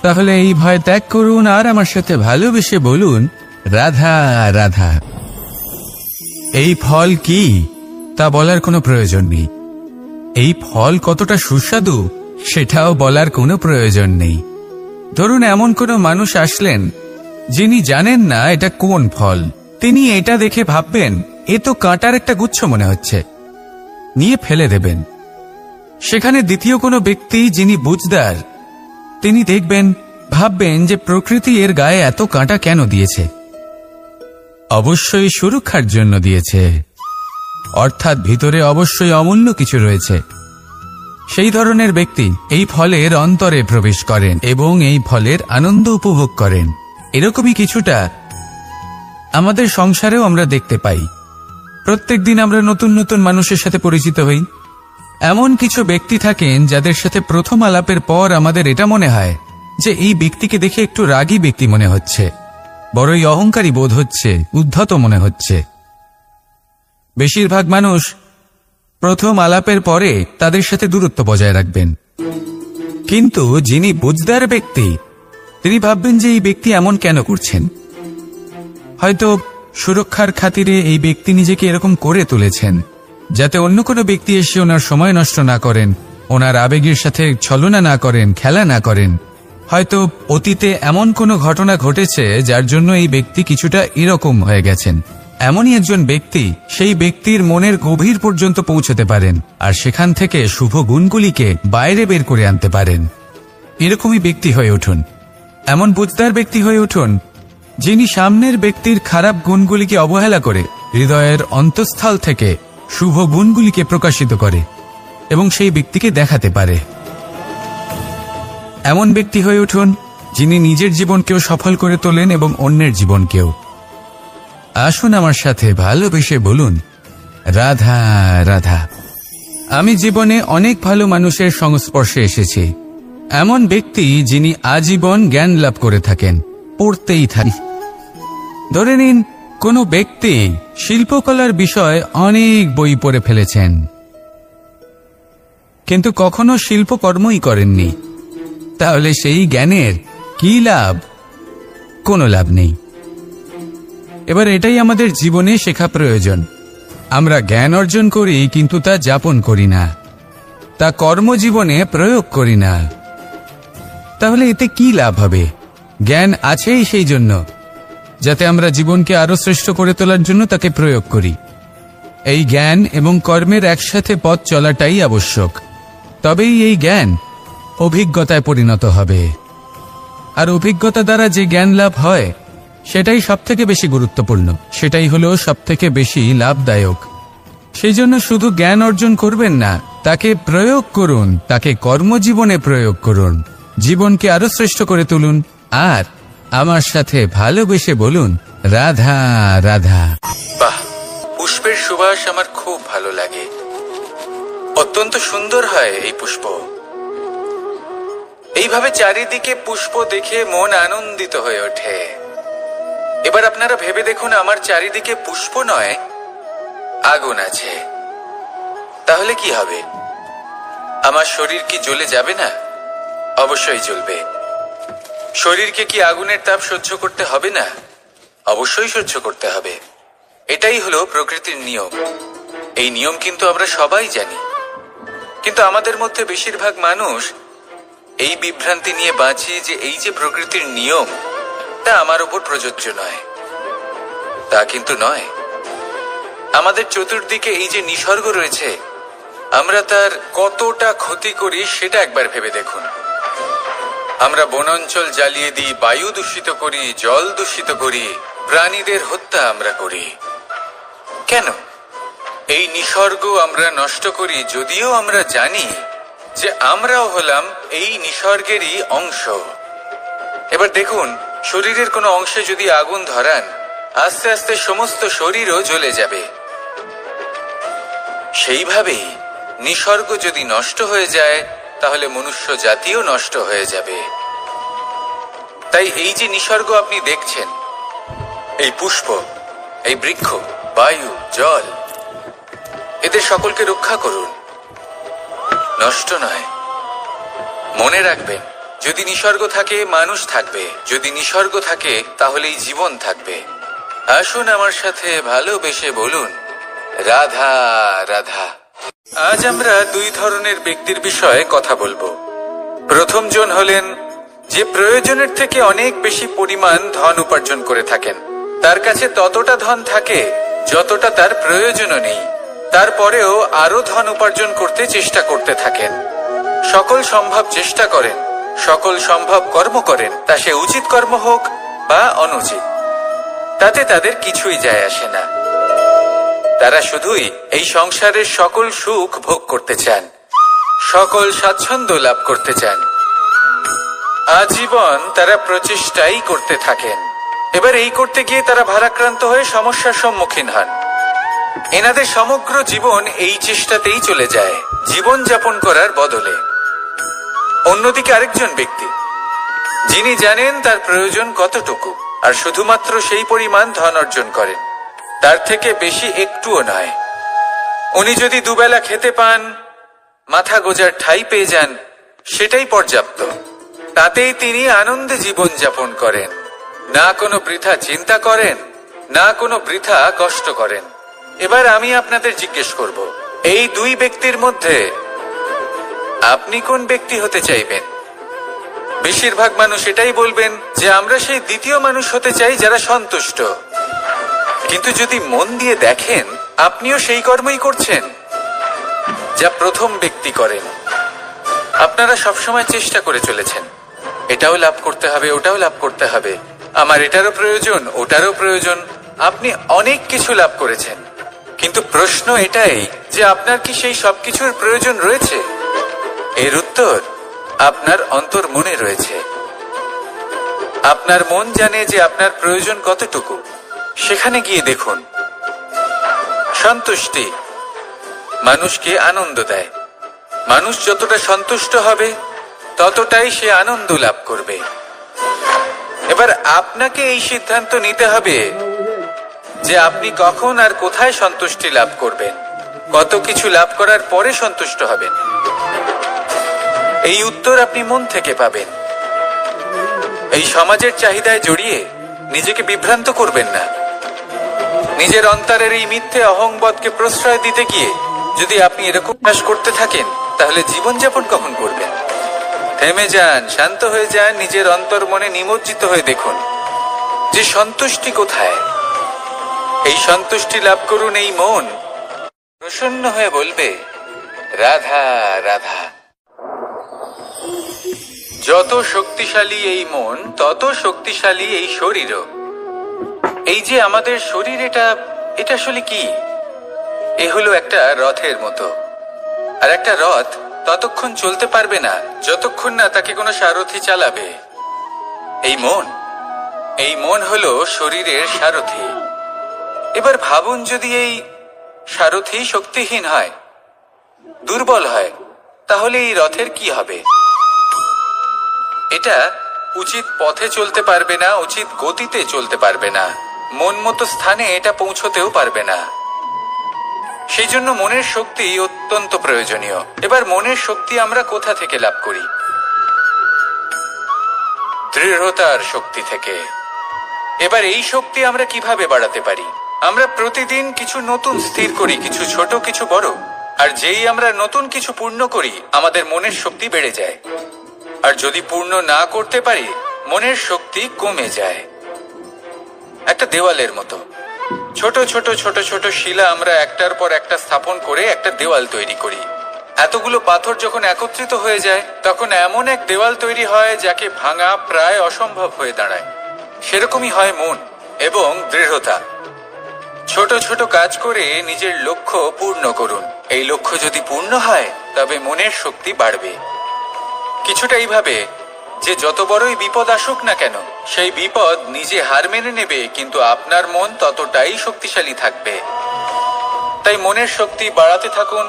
তাহলে এই ভয় ত্যাগ করুন আর আমার সাথে ভালোবেসে বলুন, রাধা রাধা। এই ফল কি তা বলার কোনো প্রয়োজন নেই। এই ফল কতটা সুস্বাদু সেটাও বলার কোনো প্রয়োজন নেই। ধরুন এমন কোনো মানুষ আসলেন যিনি জানেন না এটা কোন ফল। তিনি এটা দেখে ভাববেন এ তো কাঁটার একটা গুচ্ছ মনে হচ্ছে, নিয়ে ফেলে দেবেন। সেখানে দ্বিতীয় কোনো ব্যক্তি যিনি বুঝদার, তিনি দেখবেন, ভাববেন যে প্রকৃতি এর গায়ে এত কাঁটা কেন দিয়েছে? অবশ্যই সুরক্ষার জন্য দিয়েছে, অর্থাৎ ভিতরে অবশ্যই অমূল্য কিছু রয়েছে। সেই ধরনের ব্যক্তি এই ফলের অন্তরে প্রবেশ করেন এবং এই ফলের আনন্দ উপভোগ করেন। এরকমই কিছুটা আমাদের সংসারেও আমরা দেখতে পাই। প্রত্যেকদিন আমরা নতুন নতুন মানুষের সাথে পরিচিত হই। এমন কিছু ব্যক্তি থাকেন যাদের সাথে প্রথম আলাপের পর আমাদের এটা মনে হয় যে এই ব্যক্তিকে দেখে একটু রাগী ব্যক্তি মনে হচ্ছে, বড়ই অহংকারী বোধ হচ্ছে, উদ্ধত মনে হচ্ছে। বেশিরভাগ মানুষ প্রথম আলাপের পরে তাদের সাথে দূরত্ব বজায় রাখবেন। কিন্তু যিনি বুঝদার ব্যক্তি, তিনি ভাববেন যে এই ব্যক্তি এমন কেন করছেন। হয়তো সুরক্ষার খাতিরে এই ব্যক্তি নিজেকে এরকম করে তুলেছেন যাতে অন্য কোনো ব্যক্তি এসে ওনার সময় নষ্ট না করেন, ওনার আবেগের সাথে ছলনা না করেন, খেলা না করেন। হয়তো অতীতে এমন কোনো ঘটনা ঘটেছে যার জন্য এই ব্যক্তি কিছুটা এরকম হয়ে গেছেন। এমনই একজন ব্যক্তি সেই ব্যক্তির মনের গভীর পর্যন্ত পৌঁছতে পারেন আর সেখান থেকে শুভ গুণগুলিকে বাইরে বের করে আনতে পারেন। এরকমই ব্যক্তি হয়ে উঠুন, এমন বুঝদার ব্যক্তি হয়ে উঠুন যিনি সামনের ব্যক্তির খারাপ গুণগুলিকে অবহেলা করে হৃদয়ের অন্তঃস্থল থেকে শুভ গুণগুলিকে প্রকাশিত করে এবং সেই ব্যক্তিকে দেখাতে পারে। এমন ব্যক্তি হয়ে উঠুন যিনি নিজের জীবনকেও সফল করে তোলেন এবং অন্যের জীবনকেও। আসুন আমার সাথে ভালোবেসে বলুন, রাধা রাধা। আমি জীবনে অনেক ভালো মানুষের সংস্পর্শে এসেছি। এমন ব্যক্তি যিনি আজীবন জ্ঞান লাভ করে থাকেন, পড়তেই থাকেন। ধরে নিন কোনো ব্যক্তি শিল্পকলার বিষয়ে অনেক বই পড়ে ফেলেছেন, কিন্তু কখনো শিল্পকর্মই করেননি। তাহলে সেই জ্ঞানের কি লাভ? কোনো লাভ নেই। এবার এটাই আমাদের জীবনে শেখা প্রয়োজন। আমরা জ্ঞান অর্জন করি কিন্তু তা যাপন করি না, তা কর্মজীবনে প্রয়োগ করি না। তাহলে এতে কি লাভ হবে? জ্ঞান আছেই সেই জন্য যাতে আমরা জীবনকে আরো শ্রেষ্ঠ করে তোলার জন্য তাকে প্রয়োগ করি। এই জ্ঞান এবং কর্মের একসাথে পথ চলাটাই আবশ্যক। তবেই এই জ্ঞান অভিজ্ঞতায় পরিণত হবে। আর অভিজ্ঞতা দ্বারা যে জ্ঞান লাভ হয় সেটাই সবথেকে বেশি গুরুত্বপূর্ণ, সেটাই হলো সবথেকে বেশি লাভদায়ক। সেই জন্য শুধু জ্ঞান অর্জন করবেন না, তাকে প্রয়োগ করুন, তাকে কর্মজীবনে প্রয়োগ করুন, জীবনকে আরো শ্রেষ্ঠ করে তুলুন। আর আমার সাথে ভালোবেসে বলুন, রাধা রাধা। বাহ, পুষ্পের সুবাস আমার খুব ভালো লাগে। অত্যন্ত সুন্দর হয় এই পুষ্প। এইভাবে চারিদিকে পুষ্প দেখে মন আনন্দিত হয়ে ওঠে। এবার আপনারা ভেবে দেখুন, আমার চারিদিকে পুষ্প নয়, আগুন আছে। তাহলে কি হবে? আমার শরীর কি জ্বলে যাবে না? অবশ্যই জ্বলবে। শরীরকে কি আগুনের তাপ সহ্য করতে হবে না? অবশ্যই সহ্য করতে হবে। এটাই হলো প্রকৃতির নিয়ম। এই নিয়ম কিন্তু আমরা সবাই জানি, কিন্তু আমাদের মধ্যে বেশিরভাগ মানুষ এই বিভ্রান্তি নিয়ে বাঁচি যে এই যে প্রকৃতির নিয়ম তা আমার উপর প্রযোজ্য নয়। তা কিন্তু নয়। আমাদের চতুর্দিকে এই যে নিসর্গ রয়েছে, আমরা তার কতটা ক্ষতি করি সেটা একবার ভেবে দেখুন। আমরা বনাঞ্চল জ্বালিয়ে দিই, বায়ু দূষিত করি, জল দূষিত করি, প্রাণীদের হত্যা আমরা করি। কেন? এই নিসর্গ আমরা নষ্ট করি, যদিও আমরা জানি যে আমরাও হলাম এই নিসর্গেরই অংশ। এবার দেখুন, শরীরের কোনো অংশে যদি আগুন ধরান, আস্তে আস্তে সমস্ত শরীরও জ্বলে যাবে। সেইভাবেই নিসর্গ যদি নষ্ট হয়ে যায়, তাহলে মনুষ্য জাতিও নষ্ট হয়ে যাবে। তাই এই যে নিসর্গ আপনি দেখছেন, এই পুষ্প, এই বৃক্ষ, বায়ু, জল, এদের সকলকে রক্ষা করুন, নষ্ট নয়। মনে রাখবেন, যদি নিসর্গ থাকে মানুষ থাকবে, যদি নিসর্গ থাকে তাহলেই জীবন থাকবে। আসুন আমার সাথে ভালোবেসে বলুন, রাধা রাধা। আজ আমরা দুই ধরনের ব্যক্তির বিষয়ে কথা বলবো। প্রথম জন হলেন যে প্রয়োজনের থেকে অনেক বেশি পরিমাণ ধন উপার্জন করে থাকেন। তার কাছে ততটা ধন থাকে যতটা তার প্রয়োজনও নেই, তারপরেও আরো ধন উপার্জন করতে চেষ্টা করতে থাকেন। সকল সম্ভব চেষ্টা করেন, সকল সম্ভব কর্ম করেন, তা সে উচিত কর্ম হোক বা অনুচিত, তাতে তাদের কিছুই যায় আসে না। তারা শুধুই এই সংসারের সকল সুখ ভোগ করতে চান, সকল স্বাচ্ছন্দ্য লাভ করতে চান। আজীবন তারা প্রচেষ্টাই করতে থাকেন। এবার এই করতে গিয়ে তারা ভারাক্রান্ত হয়ে সমস্যার সম্মুখীন হন। এনাদের সমগ্র জীবন এই চেষ্টাতেই চলে যায়, জীবন যাপন করার বদলে। অন্যদিকে আরেকজন ব্যক্তি, যিনি জানেন তার প্রয়োজন কতটুকু আর শুধুমাত্র সেই পরিমাণ ধন অর্জন করেন, তার থেকে বেশি একটুও নয়। উনি যদি দুবেলা খেতে পান, মাথা গোজার ঠাঁই পেয়ে যান, সেটাই পর্যাপ্ত। তাতেই তিনি আনন্দে জীবন যাপন করেন, না কোনো বৃথা চিন্তা করেন, না কোনো বৃথা কষ্ট করেন। এবার আমি আপনাদের জিজ্ঞেস করব, এই দুই ব্যক্তির মধ্যে আপনি কোন ব্যক্তি হতে চাইবেন? বেশিরভাগ মানুষ এটাই বলবেন যে আমরা সেই দ্বিতীয় মানুষ হতে চাই যারা সন্তুষ্ট। কিন্তু যদি মন দিয়ে দেখেন, আপনিও সেই কর্মই করছেন যা প্রথম ব্যক্তি করেন। আপনারা সবসময় চেষ্টা করে চলেছেন, এটাও লাভ করতে হবে, ওটাও লাভ করতে হবে, আমার এটারও প্রয়োজন, ওটারও প্রয়োজন। আপনি অনেক কিছু লাভ করেছেন, কিন্তু প্রশ্ন এটাই যে আপনার কি সেই সবকিছুর প্রয়োজন রয়েছে? এর উত্তর আপনার অন্তর্মনে রয়েছে। আপনার মন জানে যে আপনার প্রয়োজন কতটুকু। সেখানে গিয়ে দেখুন। সন্তুষ্টি মানুষকে আনন্দ দেয়। মানুষ যতটা সন্তুষ্ট হবে ততটাই সে আনন্দ লাভ করবে। এবার আপনাকে এই সিদ্ধান্ত নিতে হবে যে আপনি কখন আর কোথায় সন্তুষ্টি লাভ করবেন, কত কিছু লাভ করার পরে সন্তুষ্ট হবেন। এই উত্তর আপনি মন থেকে পাবেন। এই সমাজের চাহিদায় জড়িয়ে নিজেকে বিভ্রান্ত করবেন না। নিজের অন্তরের এই মিথ্যে অহংবোধকে প্রশ্রয় দিতে গিয়ে যদি আপনি এরকম চাষ করতে থাকেন, তাহলে জীবনযাপন কখন করবেন? থেমে যান, শান্ত হয়ে যান, নিজের অন্তর মনে নিমজ্জিত হয়ে দেখুন যে সন্তুষ্টি কোথায়। এই সন্তুষ্টি লাভ করুন। এই মন প্রসন্ন হয়ে বলবে, রাধা রাধা। যত শক্তিশালী এই মন, তত শক্তিশালী এই শরীরও। এই যে আমাদের শরীর, এটা আসলে কি? এ হলো একটা রথের মতো। আর একটা রথ ততক্ষণ চলতে পারবে না যতক্ষণ না তাকে কোনো সারথি চালাবে। এই মন হলো শরীরের সারথি। এবার ভাবুন, যদি এই সারথি শক্তিহীন হয়, দুর্বল হয়, তাহলে এই রথের কি হবে? এটা উচিত পথে চলতে পারবে না, উচিত গতিতে চলতে পারবে না, মন মতো স্থানে এটা পৌঁছতেও পারবে না। সেই জন্য মনের শক্তি অত্যন্ত প্রয়োজনীয়। এবার মনের শক্তি আমরা কোথা থেকে লাভ করি? দৃঢ়তার শক্তি থেকে। এবার এই শক্তি আমরা কিভাবে বাড়াতে পারি? আমরা প্রতিদিন কিছু নতুন স্থির করি, কিছু ছোট, কিছু বড়। আর যেই আমরা নতুন কিছু পূর্ণ করি, আমাদের মনের শক্তি বেড়ে যায়। আর যদি পূর্ণ না করতে পারি, মনের শক্তি কমে যায়। একটা দেওয়ালের মতো ছোট ছোট ছোট ছোট শিলা আমরা একটার পর একটা স্থাপন করে একটা দেওয়াল তৈরি করি। এতগুলো পাথর যখন একত্রিত হয়ে যায়, তখন এমন এক দেওয়াল তৈরি হয় যাকে ভাঙা প্রায় অসম্ভব হয়ে দাঁড়ায়। সেরকমই হয় মন এবং দৃঢ়তা। ছোট ছোট কাজ করে নিজের লক্ষ্য পূর্ণ করুন। এই লক্ষ্য যদি পূর্ণ হয়, তবে মনের শক্তি বাড়বে। কিছুটা এইভাবে যে যত বড়ই বিপদ আসুক না কেন, সেই বিপদ নিজে হার মেনে নেবে, কিন্তু আপনার মন ততটাই শক্তিশালী থাকবে। তাই মনের শক্তি বাড়াতে থাকুন,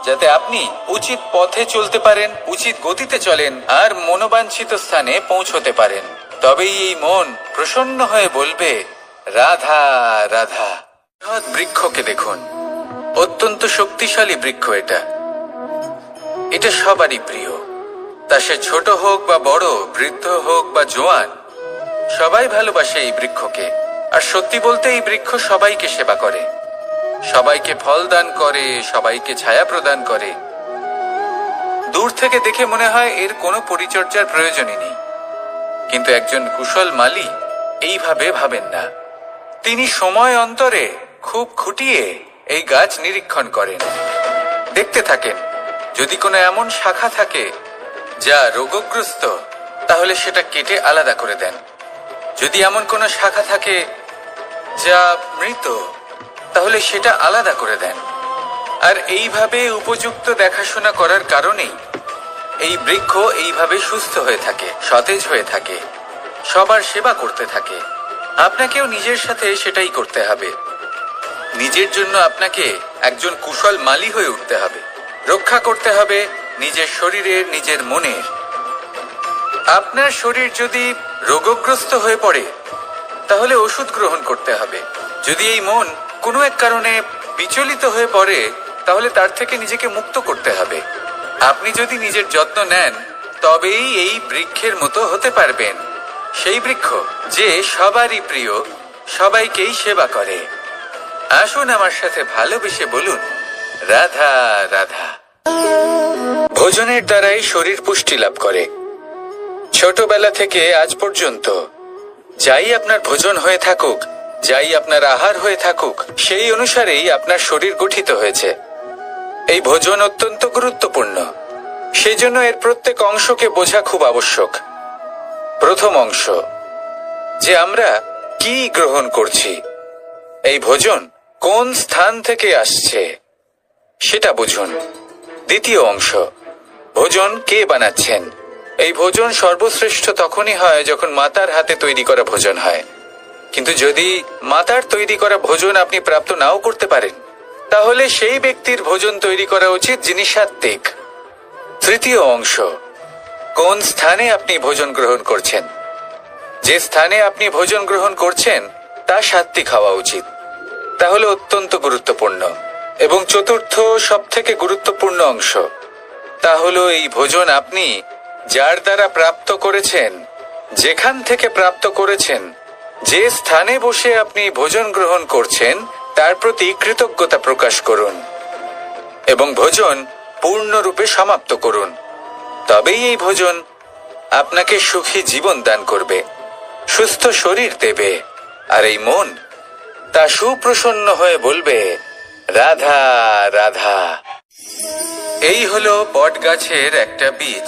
যাতে আপনি উচিত পথে চলতে পারেন, উচিত গতিতে চলেন, আর মনোবাঞ্ছিত স্থানে পৌঁছতে পারেন। তবেই এই মন প্রসন্ন হয়ে বলবে, রাধা রাধা। বৃক্ষকে দেখুন, অত্যন্ত শক্তিশালী বৃক্ষ। এটা সবারই প্রিয়। তা সে ছোট হোক বা বড়, বৃদ্ধ হোক বা জোয়ান, সবাই ভালোবাসে এই বৃক্ষকে। আর সত্যি বলতে এই বৃক্ষ সবাইকে সেবা করে, সবাইকে ফল দান করে, সবাইকে ছায়া প্রদান করে। দূর থেকে দেখে মনে হয় এর কোনো পরিচর্যার প্রয়োজনই নেই। কিন্তু একজন কুশল মালী এইভাবে ভাবেন না। তিনি সময় অন্তরে খুব খুঁটিয়ে এই গাছ নিরীক্ষণ করেন, দেখতে থাকেন। যদি কোনো এমন শাখা থাকে যা রোগগ্রস্ত, তাহলে সেটা কেটে আলাদা করে দেন। যদি এমন কোনো শাখা থাকে যা মৃত, তাহলে সেটা আলাদা করে দেন। আর এইভাবে উপযুক্ত দেখাশোনা করার কারণেই এই বৃক্ষ এইভাবে সুস্থ হয়ে থাকে, সতেজ হয়ে থাকে, সবার সেবা করতে থাকে। আপনাকেও নিজের সাথে সেটাই করতে হবে। নিজের জন্য আপনাকে একজন কুশল মালী হয়ে উঠতে হবে। রক্ষা করতে হবে নিজের শরীরের, নিজের মনের। আপনার শরীর যদি রোগগ্রস্ত হয়ে পড়ে, তাহলে ওষুধ গ্রহণ করতে হবে। যদি এই মন কোনো এক কারণে বিচলিত হয়ে পড়ে, তাহলে তার থেকে নিজেকে মুক্ত করতে হবে। আপনি যদি নিজের যত্ন নেন, তবেই এই বৃক্ষের মতো হতে পারবেন। সেই বৃক্ষ যে সবারই প্রিয়, সবাইকেই সেবা করে। আসুন আমার সাথে ভালোবেসে বলুন, রাধা রাধা। ভোজনের দ্বারাই শরীর পুষ্টি লাভ করে। ছোটবেলা থেকে আজ পর্যন্ত যাই আপনার ভোজন হয়ে থাকুক, যাই আপনার আহার হয়ে থাকুক, সেই অনুসারেই আপনার শরীর গঠিত হয়েছে। এই ভোজন অত্যন্ত গুরুত্বপূর্ণ, সেই জন্য এর প্রত্যেক অংশকে বোঝা খুব আবশ্যক। প্রথম অংশ, যে আমরা কি গ্রহণ করছি, এই ভোজন কোন স্থান থেকে আসছে সেটা বুঝুন। দ্বিতীয় অংশ, ভোজন কে বানাচ্ছেন। এই ভোজন সর্বশ্রেষ্ঠ তখনই হয় যখন মাতার হাতে তৈরি করা ভোজন হয়। কিন্তু যদি মাতার তৈরি করা ভোজন আপনি প্রাপ্ত নাও করতে পারেন, তাহলে সেই ব্যক্তির ভোজন তৈরি করা উচিত যিনি সাত্ত্বিক। তৃতীয় অংশ, কোন স্থানে আপনি ভোজন গ্রহণ করছেন। যে স্থানে আপনি ভোজন গ্রহণ করছেন তা সাত্ত্বিক হওয়া উচিত। তাহলে অত্যন্ত গুরুত্বপূর্ণ। এবং চতুর্থ সবথেকে গুরুত্বপূর্ণ অংশ, তা হলো এই ভোজন আপনি যার দ্বারা প্রাপ্ত করেছেন, যেখান থেকে প্রাপ্ত করেছেন, যে স্থানে বসে আপনি ভোজন গ্রহণ করছেন তার প্রতি কৃতজ্ঞতা প্রকাশ করুন এবং ভোজন পূর্ণরূপে সমাপ্ত করুন। তবেই এই ভোজন আপনাকে সুখী জীবন দান করবে, সুস্থ শরীর দেবে, আর এই মন তা সুপ্রসন্ন হয়ে বলবে, রাধা রাধা। এই হলো বট গাছের একটা বীজ।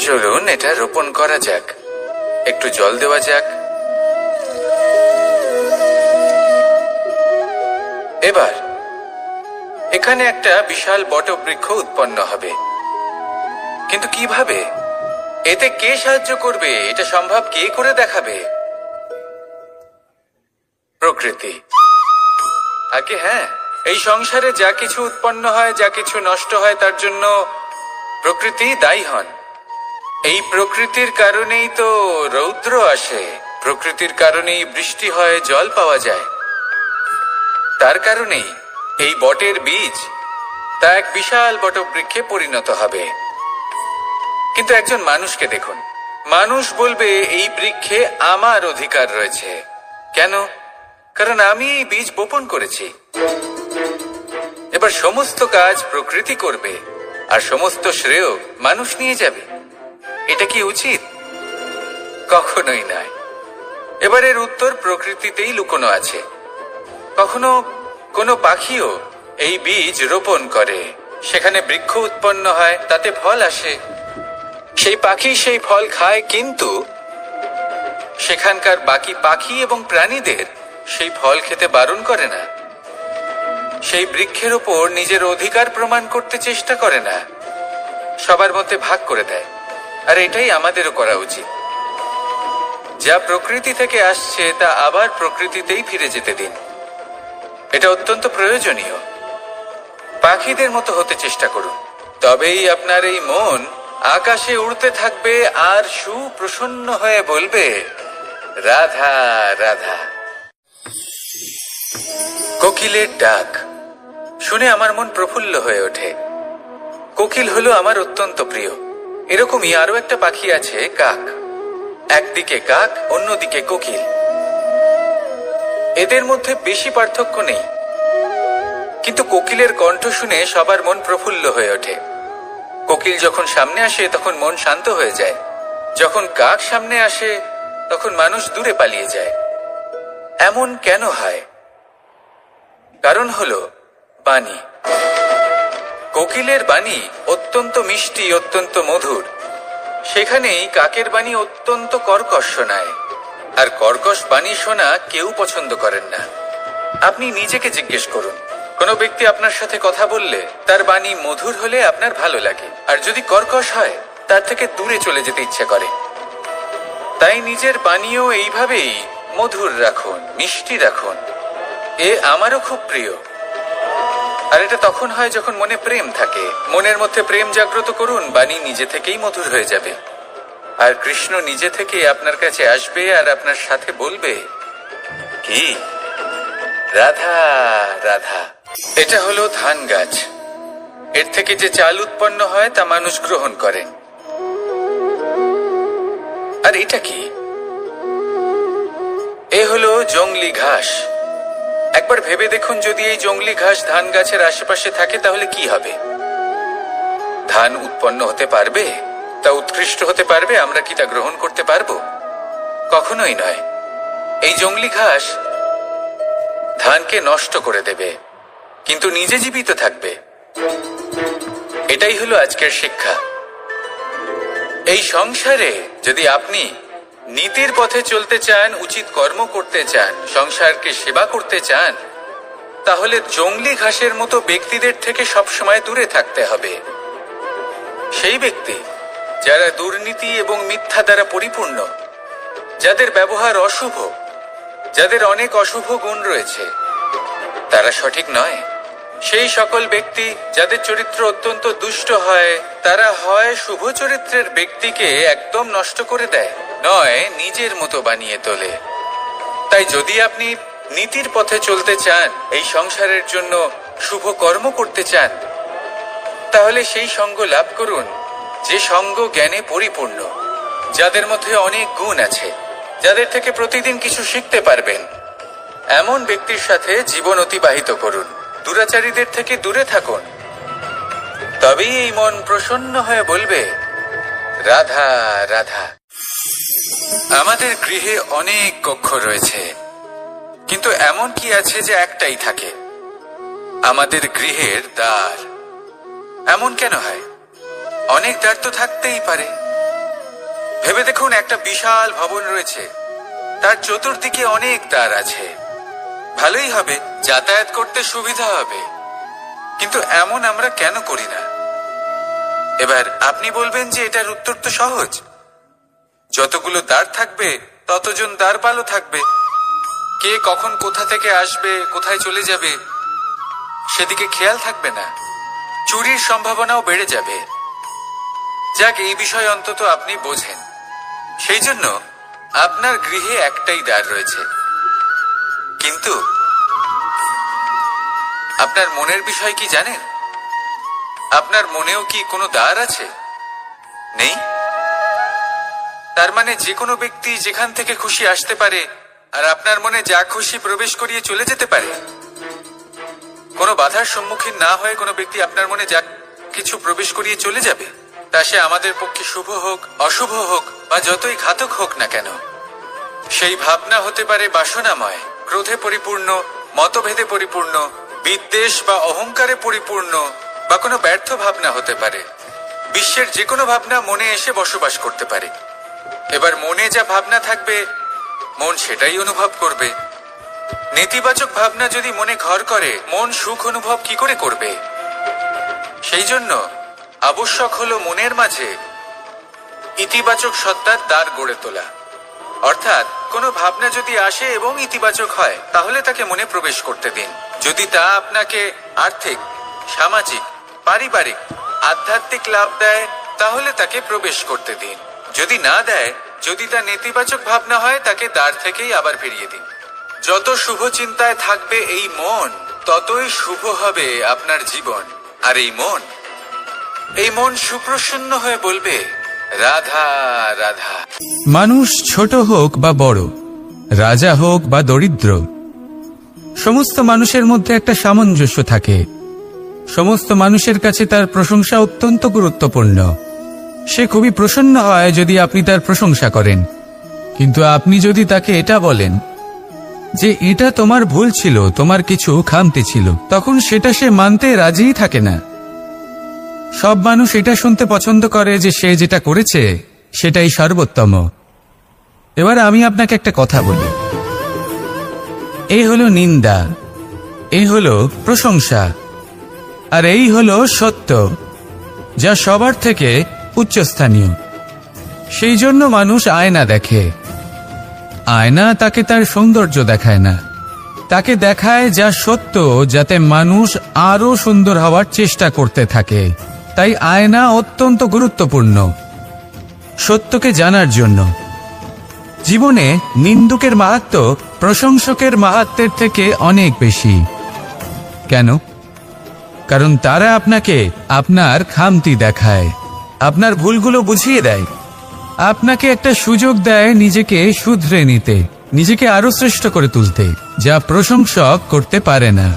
চলুন এটা রোপণ করা যাক, একটু জল দেওয়া যাক। এবার এখানে একটা বিশাল বটবৃক্ষ উৎপন্ন হবে। কিন্তু কিভাবে? এতে কে সাহায্য করবে? এটা সম্ভব কে করে দেখাবে? প্রকৃতি। আগে হ্যাঁ, এই সংসারে যা কিছু উৎপন্ন হয়, যা কিছু নষ্ট হয়, তার জন্য প্রকৃতি দায়ী হন। এই প্রকৃতির কারণেই তো রৌদ্র আসে, প্রকৃতির কারণেই বৃষ্টি হয়, জল পাওয়া যায়। তার কারণেই এই বটের বীজ তা এক বিশাল বটবৃক্ষে পরিণত হবে। কিন্তু একজন মানুষকে দেখুন, মানুষ বলবে এই বৃক্ষে আমার অধিকার রয়েছে। কেন? কারণ আমি এই বীজ বপন করেছি। এবার সমস্ত কাজ প্রকৃতি করবে আর সমস্ত শ্রেয় মানুষ নিয়ে যাবে। এটা কি উচিত? কখনোই নয়। এবার এর উত্তর প্রকৃতিতেই লুকোনো আছে। কখনো কোনো পাখিও এই বীজ রোপণ করে, সেখানে বৃক্ষ উৎপন্ন হয়, তাতে ফল আসে, সেই পাখি সেই ফল খায়, কিন্তু সেখানকার বাকি পাখি এবং প্রাণীদের সেই ফল খেতে বারণ করে না। সেই বৃক্ষের উপর নিজের অধিকার প্রমাণ করতে চেষ্টা করে না, সবার মধ্যে ভাগ করে দেয়। আর এটাই আমাদেরও করা উচিত। যা প্রকৃতি থেকে আসছে তা আবার প্রকৃতিতেই ফিরে যেতে দিন। এটা অত্যন্ত প্রয়োজনীয়। পাখিদের মতো হতে চেষ্টা করুন, তবেই আপনার এই মন আকাশে উড়তে থাকবে আর সুপ্রসন্ন হয়ে বলবে, রাধা রাধা। কোকিলের ডাক শুনে আমার মন প্রফুল্ল হয়ে ওঠে। কোকিল হলো আমার অত্যন্ত প্রিয়। এরকমই আরো একটা পাখি আছে, কাক। একদিকে কাক, অন্যদিকে কোকিল। এদের মধ্যে বেশি পার্থক্য নেই, কিন্তু কোকিলের কণ্ঠ শুনে সবার মন প্রফুল্ল হয়ে ওঠে। কোকিল যখন সামনে আসে তখন মন শান্ত হয়ে যায়। যখন কাক সামনে আসে তখন মানুষ দূরে পালিয়ে যায়। এমন কেন হয়? কারণ হলো বাণী। কোকিলের বাণী অত্যন্ত মিষ্টি, অত্যন্ত মধুর। সেখানেই কাকের বাণী অত্যন্ত কর্কশ শোনায়, আর কর্কশ বাণী শোনা কেউ পছন্দ করেন না। আপনি নিজেকে জিজ্ঞেস করুন, কোনো ব্যক্তি আপনার সাথে কথা বললে তার বাণী মধুর হলে আপনার ভালো লাগে, আর যদি কর্কশ হয় তার থেকে দূরে চলে যেতে ইচ্ছে করে। তাই নিজের বাণীও এইভাবেই মধুর রাখুন, মিষ্টি রাখুন। এ আমারও খুব প্রিয়। আর এটা তখন হয় যখন মনে প্রেম থাকে। মনের মধ্যে প্রেম জাগ্রত করুন, বাণী নিজে থেকেই মধুর হয়ে যাবে। আর কৃষ্ণ নিজে থেকে আপনার কাছে আসবে আর আপনার সাথে বলবে, কি রাধা রাধা। এটা হলো ধান গাছ। এর থেকে যে চাল উৎপন্ন হয় তা মানুষ গ্রহণ করেন। আর এটা কি? এ হলো জংলি ঘাস। একবার ভেবে দেখুন, যদি এই জংলি ঘাস ধান গাছের আশেপাশে থাকে তাহলে কি হবে? ধান উৎপন্ন হতে পারবে? তা উৎকৃষ্ট হতে পারবে? আমরা কি তা গ্রহণ করতে পারবো? কখনোই নয়। এই জংলি ঘাস ধানকে নষ্ট করে দেবে, কিন্তু নিজে জীবিত থাকবে। এটাই হলো আজকের শিক্ষা। এই সংসারে যদি আপনি নীতির পথে চলতে চান, উচিত কর্ম করতে চান, সংসারকে সেবা করতে চান, তাহলে জংলি ঘাসের মতো ব্যক্তিদের থেকে সবসময় দূরে থাকতে হবে। সেই ব্যক্তি যারা দুর্নীতি এবং মিথ্যা দ্বারা পরিপূর্ণ, যাদের ব্যবহার অশুভ, যাদের অনেক অশুভ গুণ রয়েছে, তারা সঠিক নয়। সেই সকল ব্যক্তি যাদের চরিত্র অত্যন্ত দুষ্ট হয়, তারা হয় শুভ চরিত্রের ব্যক্তিকে একদম নষ্ট করে দেয়, নয় নিজের মতো বানিয়ে তোলে। তাই যদি আপনি নীতির পথে চলতে চান, এই সংসারের জন্য শুভ কর্ম করতে চান, তাহলে সেই সঙ্গ লাভ করুন যে সঙ্গ জ্ঞানে পরিপূর্ণ, যাদের মধ্যে অনেক গুণ আছে, যাদের থেকে প্রতিদিন কিছু শিখতে পারবেন। এমন ব্যক্তির সাথে জীবন অতিবাহিত করুন, দুরাচারীদের থেকে দূরে থাকুন। তবেই এই মন প্রসন্ন হয়ে বলবে, রাধা রাধা। আমাদের গৃহে অনেক কক্ষ রয়েছে, কিন্তু এমন কি আছে যে একটাই থাকে? আমাদের গৃহের দ্বার। এমন কেন হয়? অনেক দ্বার তো থাকতেই পারে। ভেবে দেখুন, একটা বিশাল ভবন রয়েছে, তার চতুর্দিকে অনেক দ্বার আছে। ভালোই হবে, যাতায়াত করতে সুবিধা হবে, কিন্তু এমন আমরা কেন করি না? এবার আপনি বলবেন যে এটার উত্তর তো সহজ। যতগুলো দ্বার থাকবে ততজন দ্বারপালও থাকবে। কে কখন কোথা থেকে আসবে, কোথায় চলে যাবে, সেদিকে খেয়াল থাকবে না। চুরির সম্ভাবনাও বেড়ে যাবে। যাক, এই বিষয় অন্তত আপনি বোঝেন। সেই জন্য আপনার গৃহে একটাই দ্বার রয়েছে। কিন্তু আপনার মনের বিষয় কি জানেন? আপনার মনেও কি কোনো দ্বার আছে? নেই? তার মানে যে কোনো ব্যক্তি যেখান থেকে খুশি আসতে পারে, আর আপনার মনে যা খুশি প্রবেশ করিয়ে চলে যেতে পারে। কোনো বাধার সম্মুখীন না হয়ে কোনো ব্যক্তি আপনার মনে যা কিছু প্রবেশ করিয়ে চলে যাবে, তা সে আমাদের পক্ষে শুভ হোক, অশুভ হোক, বা যতই ঘাতক হোক না কেন। সেই ভাবনা হতে পারে বাসনাময়, ক্রোধে পরিপূর্ণ, মতভেদে পরিপূর্ণ, বিদ্বেষ বা অহংকারে পরিপূর্ণ, বা কোনো ব্যর্থ ভাবনা হতে পারে। বিশ্বের যে কোনো ভাবনা মনে এসে বসবাস করতে পারে। এবার মনে যা ভাবনা থাকবে, মন সেটাই অনুভব করবে। নেতিবাচক ভাবনা যদি মনে ঘর করে, মন সুখ অনুভব কি করে করবে? সেই জন্য আবশ্যক হলো মনের মাঝে ইতিবাচক সত্তার দ্বার গড়ে তোলা। অর্থাৎ কোনো ভাবনা যদি আসে এবং ইতিবাচক হয়, তাহলে তাকে মনে প্রবেশ করতে দিন। যদি তা আপনাকে আর্থিক, সামাজিক, পারিবারিক, আধ্যাত্মিক লাভ দেয়, তাহলে তাকে প্রবেশ করতে দিন। যদি না দেয়, যদি তা নেতিবাচক ভাবনা হয়, তাকে দ্বার থেকেই আবার ফিরিয়ে দিন। যত শুভ চিন্তায় থাকবে এই মন, ততই শুভ হবে আপনার জীবন। আর এই মন সুপ্রসন্ন হয়ে বলবে, রাধা রাধা। মানুষ ছোট হোক বা বড়, রাজা হোক বা দরিদ্র, সমস্ত মানুষের মধ্যে একটা সামঞ্জস্য থাকে। সমস্ত মানুষের কাছে তার প্রশংসা অত্যন্ত গুরুত্বপূর্ণ। সে খুবই প্রসন্ন হয় যদি আপনি তার প্রশংসা করেন। কিন্তু আপনি যদি তাকে এটা বলেন যে এটা তোমার ভুল ছিল, তোমার কিছু খামতি ছিল, তখন সেটা সে মানতে রাজিই থাকে না। সব মানুষ এটা শুনতে পছন্দ করে যে সে যেটা করেছে সেটাই সর্বোত্তম। এবার আমি আপনাকে একটা কথা বলি। এই হলো নিন্দা, এই হলো প্রশংসা, আর এই হলো সত্য, যা সবার থেকে উচ্চস্থানীয়। সেই জন্য মানুষ আয়না দেখে। আয়না তাকে তার সৌন্দর্য দেখায় না, তাকে দেখায় যা সত্য, যাতে মানুষ আরো সুন্দর হওয়ার চেষ্টা করতে থাকে। তাই আয়না অত্যন্ত গুরুত্বপূর্ণ সত্যকে জানার জন্য। জীবনে নিন্দুকের মাহাত্ম্য প্রশংসকের মাহাত্ম্যের থেকে অনেক বেশি। কেন? কারণ তারা আপনাকে আপনার খামতি দেখায়, আপনার ভুলগুলো বুঝিয়ে দেয়, আপনাকে একটা সুযোগ দেয় নিজেকে শুধরে নিতে। নিজেকে আরো শ্রেষ্ঠ করে তুলতে, যা প্রশংসক করতে পারে না।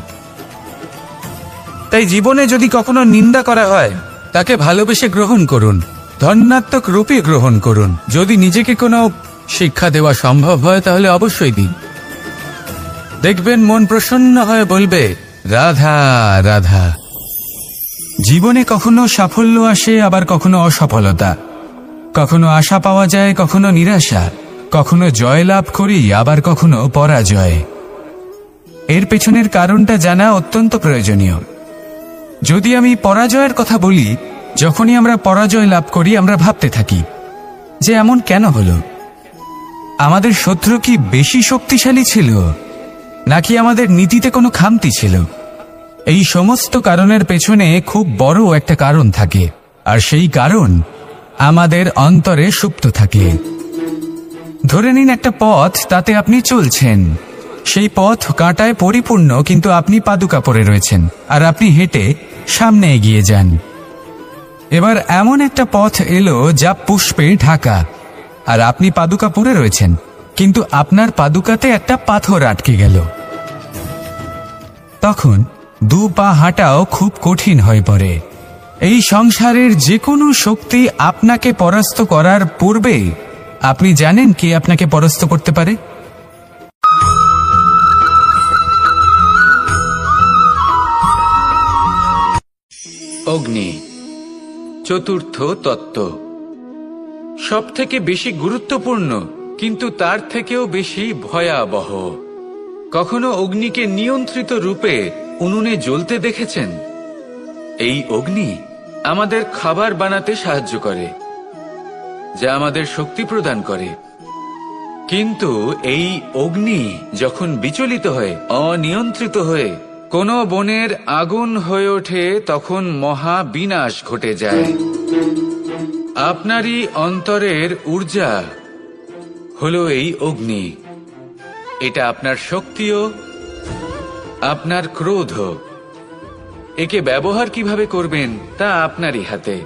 তাই জীবনে যদি কখনো নিন্দা করা হয়, তাকে ভালোবেসে গ্রহণ করুন, ধন্যাত্মক রূপে গ্রহণ করুন। যদি নিজেকে কোনো শিক্ষা দেওয়া সম্ভব হয় তাহলে অবশ্যই দিন। দেখবেন মন প্রসন্ন হয়ে বলবে, রাধা রাধা। জীবনে কখনো সাফল্য আসে, আবার কখনো অসফলতা, কখনো আশা পাওয়া যায়, কখনো নিরাশা, কখনো জয় লাভ করি, আবার কখনো পরাজয়। এর পেছনের কারণটা জানা অত্যন্ত প্রয়োজনীয়। যদি আমি পরাজয়ের কথা বলি, যখনই আমরা পরাজয় লাভ করি আমরা ভাবতে থাকি যে এমন কেন হলো? আমাদের শত্রু কি বেশি শক্তিশালী ছিল, নাকি আমাদের নীতিতে কোনো খামতি ছিল? এই সমস্ত কারণের পেছনে খুব বড় একটা কারণ থাকে, আর সেই কারণ আমাদের অন্তরে সুপ্ত থাকে। ধরে নিন একটা পথ, তাতে আপনি চলছেন, সেই পথ কাঁটায় পরিপূর্ণ, কিন্তু আপনি পাদুকা পরে রয়েছেন আর আপনি হেঁটে সামনে এগিয়ে যান। এবার এমন একটা পথ এলো যা পুষ্পে ঢাকা, আর আপনি পাদুকা পরে রয়েছেন, কিন্তু আপনার পাদুকাতে একটা পাথর আটকে গেল। তখন দু পা হাঁটাও খুব কঠিন হয়ে পড়ে। এই সংসারের যে কোনো শক্তি আপনাকে পরাস্ত করার পূর্বে আপনি জানেন কে আপনাকে পরাস্ত করতে পারে? অগ্নি, চতুর্থ তত্ত্ব, সব থেকে বেশি গুরুত্বপূর্ণ, কিন্তু তার থেকেও বেশি ভয়াবহ। কখনো অগ্নিকে নিয়ন্ত্রিত রূপে উনুনে জ্বলতে দেখেছেন? এই অগ্নি আমাদের খাবার বানাতে সাহায্য করে, যা আমাদের শক্তি প্রদান করে। কিন্তু এই অগ্নি যখন বিচলিত হয়ে, অনিয়ন্ত্রিত হয়ে কোনো বনের আগুন হয়ে ওঠে, তখন মহা বিনাশ ঘটে যায়। আপনারই অন্তরের ঊর্জা হলো এই অগ্নি। এটা আপনার শক্তিও, আপনার ক্রোধ। একে ব্যবহার কিভাবে করবেন তা আপনারই হাতে।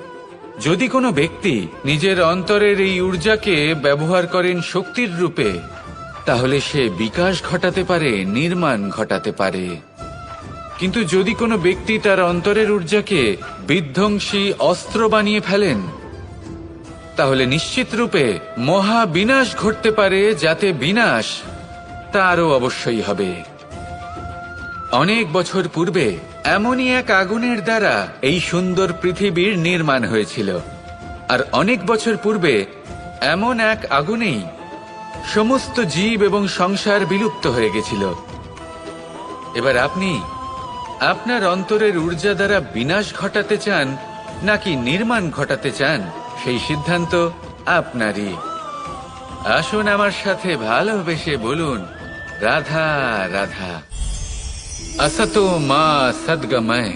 যদি কোনো ব্যক্তি নিজের অন্তরের এই ঊর্জাকে ব্যবহার করেন শক্তির রূপে, তাহলে সে বিকাশ ঘটাতে পারে, নির্মাণ ঘটাতে পারে। কিন্তু যদি কোনো ব্যক্তি তার অন্তরের ঊর্জাকে বিধ্বংসী অস্ত্র বানিয়ে ফেলেন, তাহলে নিশ্চিত রূপে মহা বিনাশ ঘটতে পারে, যাতে বিনাশ তারও অবশ্যই হবে। অনেক বছর পূর্বে এমনই এক আগুনের দ্বারা এই সুন্দর পৃথিবীর নির্মাণ হয়েছিল, আর অনেক বছর পূর্বে এমন এক আগুনেই সমস্ত জীব এবং সংসার বিলুপ্ত হয়ে গেছিল। এবার আপনি আপনার অন্তরের ঊর্জা দ্বারা বিনাশ ঘটাতে চান নাকি নির্মাণ ঘটাতে চান, সেই সিদ্ধান্ত আপনারই। আসুন আমার সাথে ভালোবেসে বলুন, রাধা রাধা। असतो मा सद्गमय,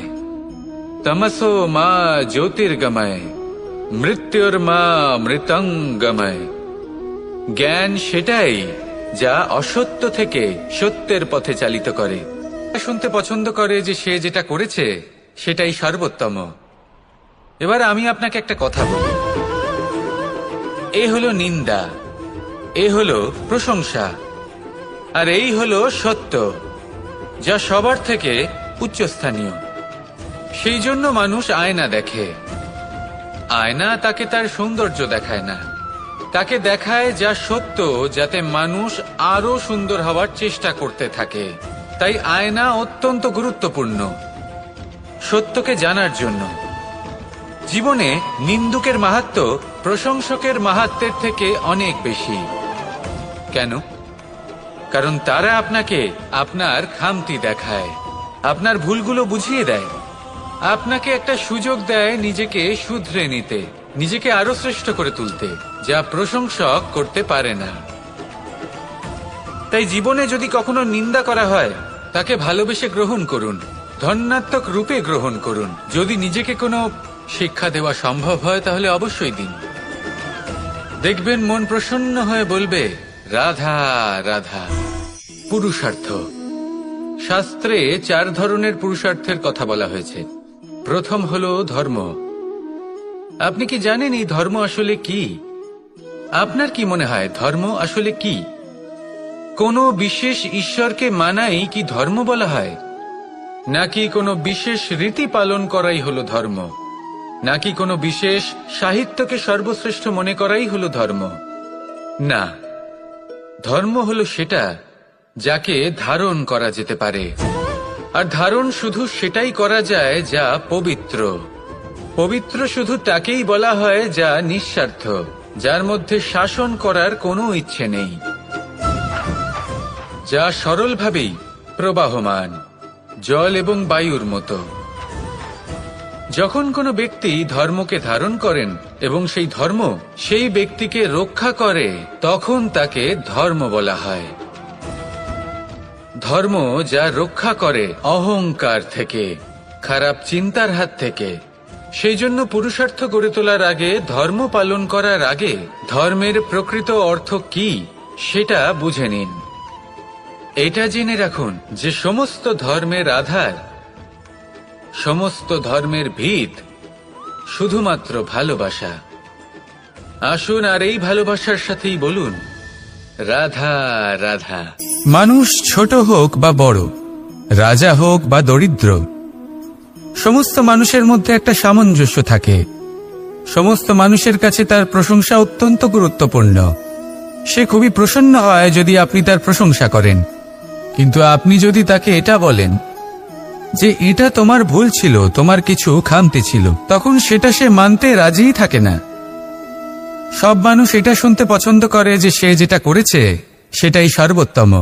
तमसो मा ज्योतिर्गमय, मृत्युर्मा मृतंगमय। জ্ঞান সেটাই যা অসত্য থেকে সত্যের পথে চালিত করে। শুনতে পছন্দ করে যে সে যেটা করেছে সেটাই সর্বোত্তম। এবার আমি আপনাকে একটা কথা বলি। এ হলো নিন্দা, এ হলো প্রশংসা, আর এই হলো সত্য, যা সবার থেকে উচ্চস্থানীয়। সেই জন্য মানুষ আয়না দেখে। আয়না তাকে তার সৌন্দর্য দেখায় না, তাকে দেখায় যা সত্য, যাতে মানুষ আরো সুন্দর হওয়ার চেষ্টা করতে থাকে। তাই আয়না অত্যন্ত গুরুত্বপূর্ণ সত্যকে জানার জন্য। জীবনে নিন্দুকের মাহাত্ম্য প্রশংসকের মাহাত্ম্যের থেকে অনেক বেশি। কেন? কারণ তারা আপনাকে আপনার খামতি দেখায়, আপনার ভুলগুলো বুঝিয়ে দেয়, আপনাকে একটা সুযোগ দেয় নিজেকে শুধরে নিতে, নিজেকে আরো শ্রেষ্ঠ করে তুলতে, যা প্রশংসক করতে পারে না। তাই জীবনে যদি কখনো নিন্দা করা হয়, তাকে ভালোবেসে গ্রহণ করুন, ধন্যাত্মক রূপে গ্রহণ করুন। যদি নিজেকে কোনো শিক্ষা দেওয়া সম্ভব হয় তাহলে অবশ্যই দিন। দেখবেন মন প্রসন্ন হয়ে বলবে, রাধা রাধা। পুরুষার্থ। শাস্ত্রে 4 ধরনের পুরুষার্থের কথা বলা হয়েছে। প্রথম হলো ধর্ম। আপনি কি জানেন এই ধর্ম আসলে কি? আপনার কি মনে হয় ধর্ম আসলে কি? কোনো বিশেষ ঈশ্বরকে মানাই কি ধর্ম বলা হয়, নাকি কোনো বিশেষ রীতি পালন করাই হলো ধর্ম, নাকি কোনো বিশেষ সাহিত্যকে সর্বশ্রেষ্ঠ মনে করাই হলো ধর্ম? না, ধর্ম হলো সেটা যাকে ধারণ করা যেতে পারে, আর ধারণ শুধু সেটাই করা যায় যা পবিত্র। পবিত্র শুধু তাকেই বলা হয় যা নিঃস্বার্থ, যার মধ্যে শাসন করার কোনো ইচ্ছে নেই, যা সরলভাবেই প্রবাহমান, জল এবং বায়ুর মতো। যখন কোনো ব্যক্তি ধর্মকে ধারণ করেন এবং সেই ধর্ম সেই ব্যক্তিকে রক্ষা করে, তখন তাকে ধর্ম বলা হয়। ধর্ম যা রক্ষা করে অহংকার থেকে, খারাপ চিন্তার হাত থেকে। সেই জন্য পুরুষার্থ গড়ে তোলার আগে, ধর্ম পালন করার আগে ধর্মের প্রকৃত অর্থ কি সেটা বুঝে নিন। এটা জেনে রাখুন যে সমস্ত ধর্মের আধার, সমস্ত ধর্মের ভিত শুধুমাত্র ভালোবাসা। আসুন আর এই ভালোবাসার সাথেই বলুন রাধা রাধা। মানুষ ছোট হোক বা বড়, রাজা হোক বা দরিদ্র, সমস্ত মানুষের মধ্যে একটা সামঞ্জস্য থাকে। সমস্ত মানুষের কাছে তার প্রশংসা অত্যন্ত গুরুত্বপূর্ণ। সে খুবই প্রসন্ন হয় যদি আপনি তার প্রশংসা করেন, কিন্তু আপনি যদি তাকে এটা বলেন যে এটা তোমার ভুল ছিল, তোমার কিছু খামতি ছিল, তখন সেটা সে মানতে রাজিই থাকে না। সব মানুষ এটা শুনতে পছন্দ করে যে সে যেটা করেছে সেটাই সর্বোত্তম।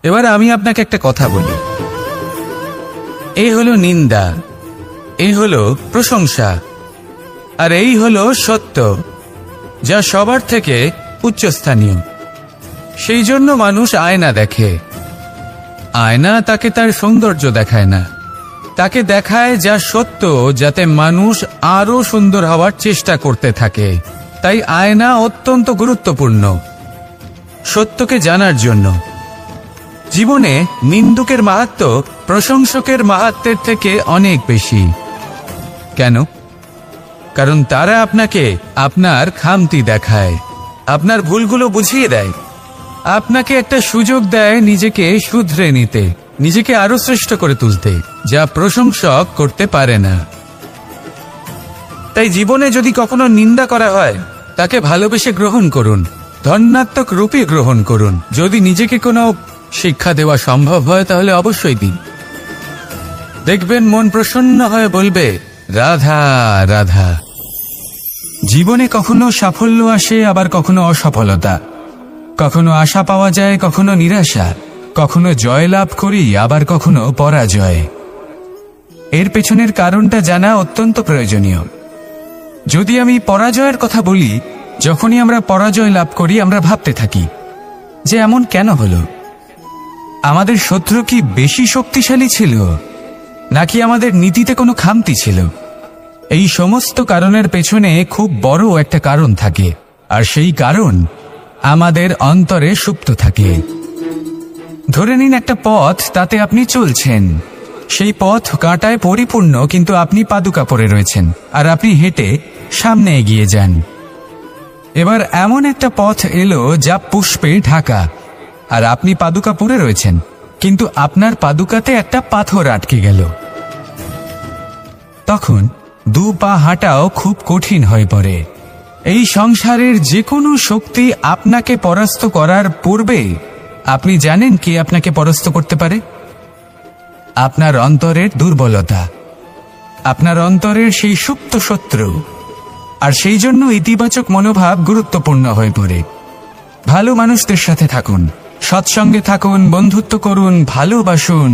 এবার আমি আপনাকে একটা কথা বলি, এই হলো নিন্দা, এই হলো প্রশংসা, আর এই হলো সত্য, যা সবার থেকে উচ্চস্থানীয়। সেই জন্য মানুষ আয়না দেখে। আয়না তাকে তার সৌন্দর্য দেখায় না, তাকে দেখায় যা সত্য, যাতে মানুষ আরো সুন্দর হওয়ার চেষ্টা করতে থাকে। তাই আয়না অত্যন্ত গুরুত্বপূর্ণ সত্যকে জানার জন্য। জীবনে নিন্দুকের মাহাত্ম্য প্রশংসকের মাহাত্ম্যের থেকে অনেক বেশি। কেন? কারণ তারা আপনাকে আপনার খামতি দেখায়, আপনার ভুলগুলো বুঝিয়ে দেয়, আপনাকে একটা সুযোগ দেয় নিজেকে শুধরে নিতে, নিজেকে আরো শ্রেষ্ঠ করে তুলতে, যা প্রশংসক করতে পারে না। তাই জীবনে যদি কখনো নিন্দা করা হয়, তাকে ভালোবেসে গ্রহণ করুন, ধন্যাত্মক রূপে গ্রহণ করুন। যদি নিজেকে কোনো শিক্ষা দেওয়া সম্ভব হয় তাহলে অবশ্যই দিন। দেখবেন মন প্রসন্ন হয়ে বলবে রাধা রাধা। জীবনে কখনো সাফল্য আসে, আবার কখনো অসফলতা, কখনো আশা পাওয়া যায়, কখনো নিরাশা, কখনো জয় লাভ করি, আবার কখনো পরাজয়। এর পেছনের কারণটা জানা অত্যন্ত প্রয়োজনীয়। যদি আমি পরাজয়ের কথা বলি, যখনই আমরা পরাজয় লাভ করি আমরা ভাবতে থাকি যে এমন কেন হলো? আমাদের শত্রু কি বেশি শক্তিশালী ছিল, নাকি আমাদের নীতিতে কোনো খামতি ছিল? এই সমস্ত কারণের পেছনে খুব বড় একটা কারণ থাকে, আর সেই কারণ আমাদের অন্তরে সুপ্ত থাকে। ধরে নিন একটা পথ, তাতে আপনি চলছেন, সেই পথ কাঁটায় পরিপূর্ণ, কিন্তু আপনি পাদুকা পরে রয়েছেন আর আপনি হেঁটে সামনে এগিয়ে যান। এবার এমন একটা পথ এলো যা পুষ্পে ঢাকা, আর আপনি পাদুকা পরে রয়েছেন, কিন্তু আপনার পাদুকাতে একটা পাথর আটকে গেল। তখন দু পা হাঁটাও খুব কঠিন হয়ে পড়ে। এই সংসারের যে কোনো শক্তি আপনাকে পরাস্ত করার পূর্বে আপনি জানেন কি আপনাকে পরাস্ত করতে পারে? আপনার অন্তরের দুর্বলতা, আপনার অন্তরের সেই সুপ্ত শত্রু। আর সেই জন্য ইতিবাচক মনোভাব গুরুত্বপূর্ণ হয়ে পড়ে। ভালো মানুষদের সাথে থাকুন, সৎসঙ্গে থাকুন, বন্ধুত্ব করুন, ভালোবাসুন।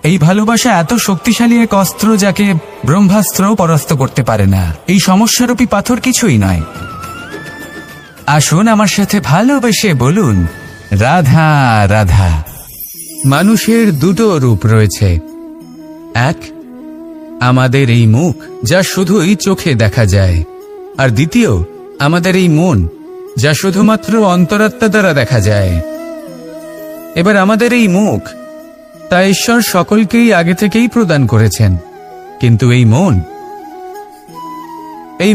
এই ভালোবাসা এত শক্তিশালী এক অস্ত্র যাকে ব্রহ্মাস্ত্র পরাস্ত করতে পারে না। এই সমস্যারূপী পাথর কিছুই নয়। আসুন আমার সাথে ভালোবেসে বলুন রাধা রাধা। মানুষের দুটো রূপ রয়েছে, এক আমাদের এই মুখ যা শুধুই চোখে দেখা যায়, আর দ্বিতীয় আমাদের এই মন যা শুধুমাত্র অন্তরাত্মা দ্বারা দেখা যায়। এবার আমাদের এই মুখ তা ঈশ্বর সকলকেই আগে থেকেই প্রদান করেছেন, কিন্তু এই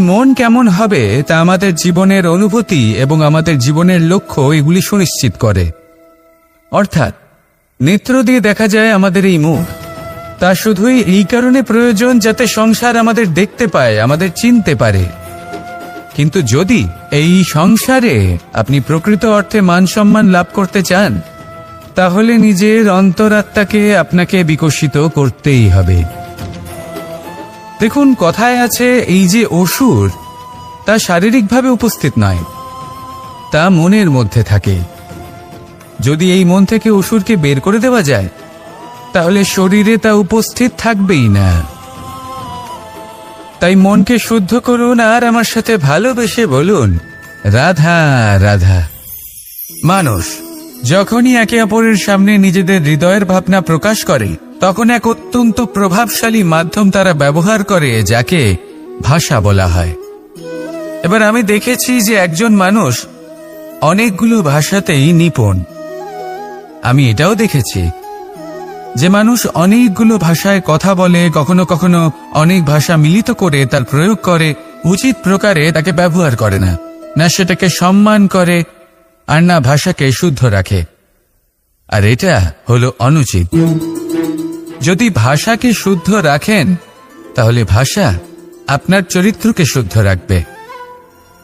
মন কেমন হবে তা আমাদের জীবনের অনুভূতি এবং আমাদের জীবনের লক্ষ্য এগুলি সুনিশ্চিত করে। অর্থাৎ নেত্র দিয়ে দেখা যায় আমাদের এই মুখ, তা শুধুই এই কারণে প্রয়োজন যাতে সংসার আমাদের দেখতে পায়, আমাদের চিনতে পারে। কিন্তু যদি এই সংসারে আপনি প্রকৃত অর্থে মান সম্মান লাভ করতে চান, তাহলে নিজের অন্তরাত্মাকে আপনাকে বিকশিত করতেই হবে। দেখুন, কথায় আছে এই যে অসুর, তা শারীরিকভাবে উপস্থিত নয়, তা মনের মধ্যে থাকে। যদি এই মন থেকে অসুরকে বের করে দেওয়া যায়, তাহলে শরীরে তা উপস্থিত থাকবেই না। তাই মনকে শুদ্ধ করুন আর আমার সাথে ভালোবেসে বলুন, রাধা রাধা। মানুষ যখনই একে অপরের সামনে নিজেদের হৃদয়ের ভাবনা প্রকাশ করে, তখন এক অত্যন্ত প্রভাবশালী মাধ্যম তারা ব্যবহার করে, যাকে ভাষা বলা হয়। এবার আমি দেখেছি যে একজন মানুষ অনেকগুলো ভাষাতেই নিপুণ। আমি এটাও দেখেছি যে মানুষ অনেকগুলো ভাষায় কথা বলে, কখনো কখনো অনেক ভাষা মিলিত করে তার প্রয়োগ করে, উচিত প্রকারে তাকে ব্যবহার করে না, না সেটাকে সম্মান করে, আর না ভাষাকে শুদ্ধ রাখে। আর এটা হলো অনুচিত। যদি ভাষাকে শুদ্ধ রাখেন, তাহলে ভাষা আপনার চরিত্রকে শুদ্ধ রাখবে,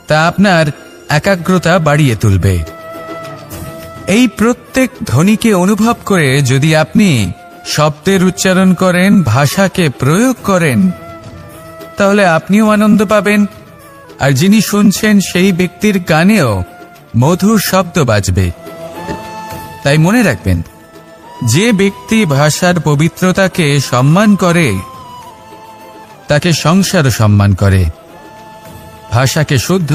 তা আপনার একাগ্রতা বাড়িয়ে তুলবে। এই প্রত্যেক ধ্বনিকে অনুভব করে যদি আপনি শব্দের উচ্চারণ করেন, ভাষাকে প্রয়োগ করেন, তাহলে আপনিও আনন্দ পাবেন, আর যিনি শুনছেন সেই ব্যক্তির কানেও মধুর শব্দ বাজবে। তাই মনে রাখবেন, যে ব্যক্তি ভাষার পবিত্রতাকে সম্মান করে, তাকে সংসারও সম্মান করে। ভাষাকে শুদ্ধ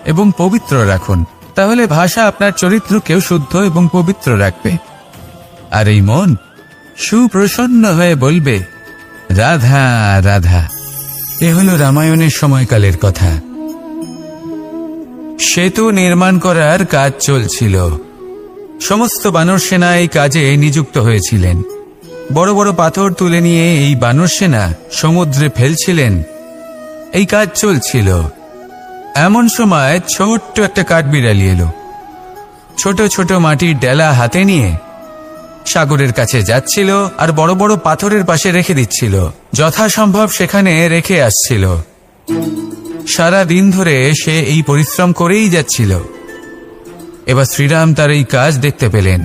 এবং পবিত্র রাখুন, তাহলে ভাষা আপনার চরিত্রকেও শুদ্ধ এবং পবিত্র রাখবে। আর এই মন সুপ্রসন্ন হয়ে বলবে, রাধা রাধা। এ হলো রামায়ণের সময়কালের কথা। সেতু নির্মাণ করার কাজ চলছিল। সমস্ত বানর সেনা এই কাজে নিযুক্ত হয়েছিলেন। বড় বড় পাথর তুলে নিয়ে এই বানর সেনা সমুদ্রে ফেলছিলেন। এই কাজ চলছিল। এমন সময় ছোট্ট একটা কাঠবিড়ালি এলো। ছোট ছোট মাটির ডেলা হাতে নিয়ে সাগরের কাছে যাচ্ছিল, আর বড় বড় পাথরের পাশে রেখে দিচ্ছিল, যথাসম্ভব সেখানে রেখে আসছিল। সারা দিন ধরে সে এই পরিশ্রম করেই যাচ্ছিল। এবার শ্রীরাম তার এই কাজ দেখতে পেলেন।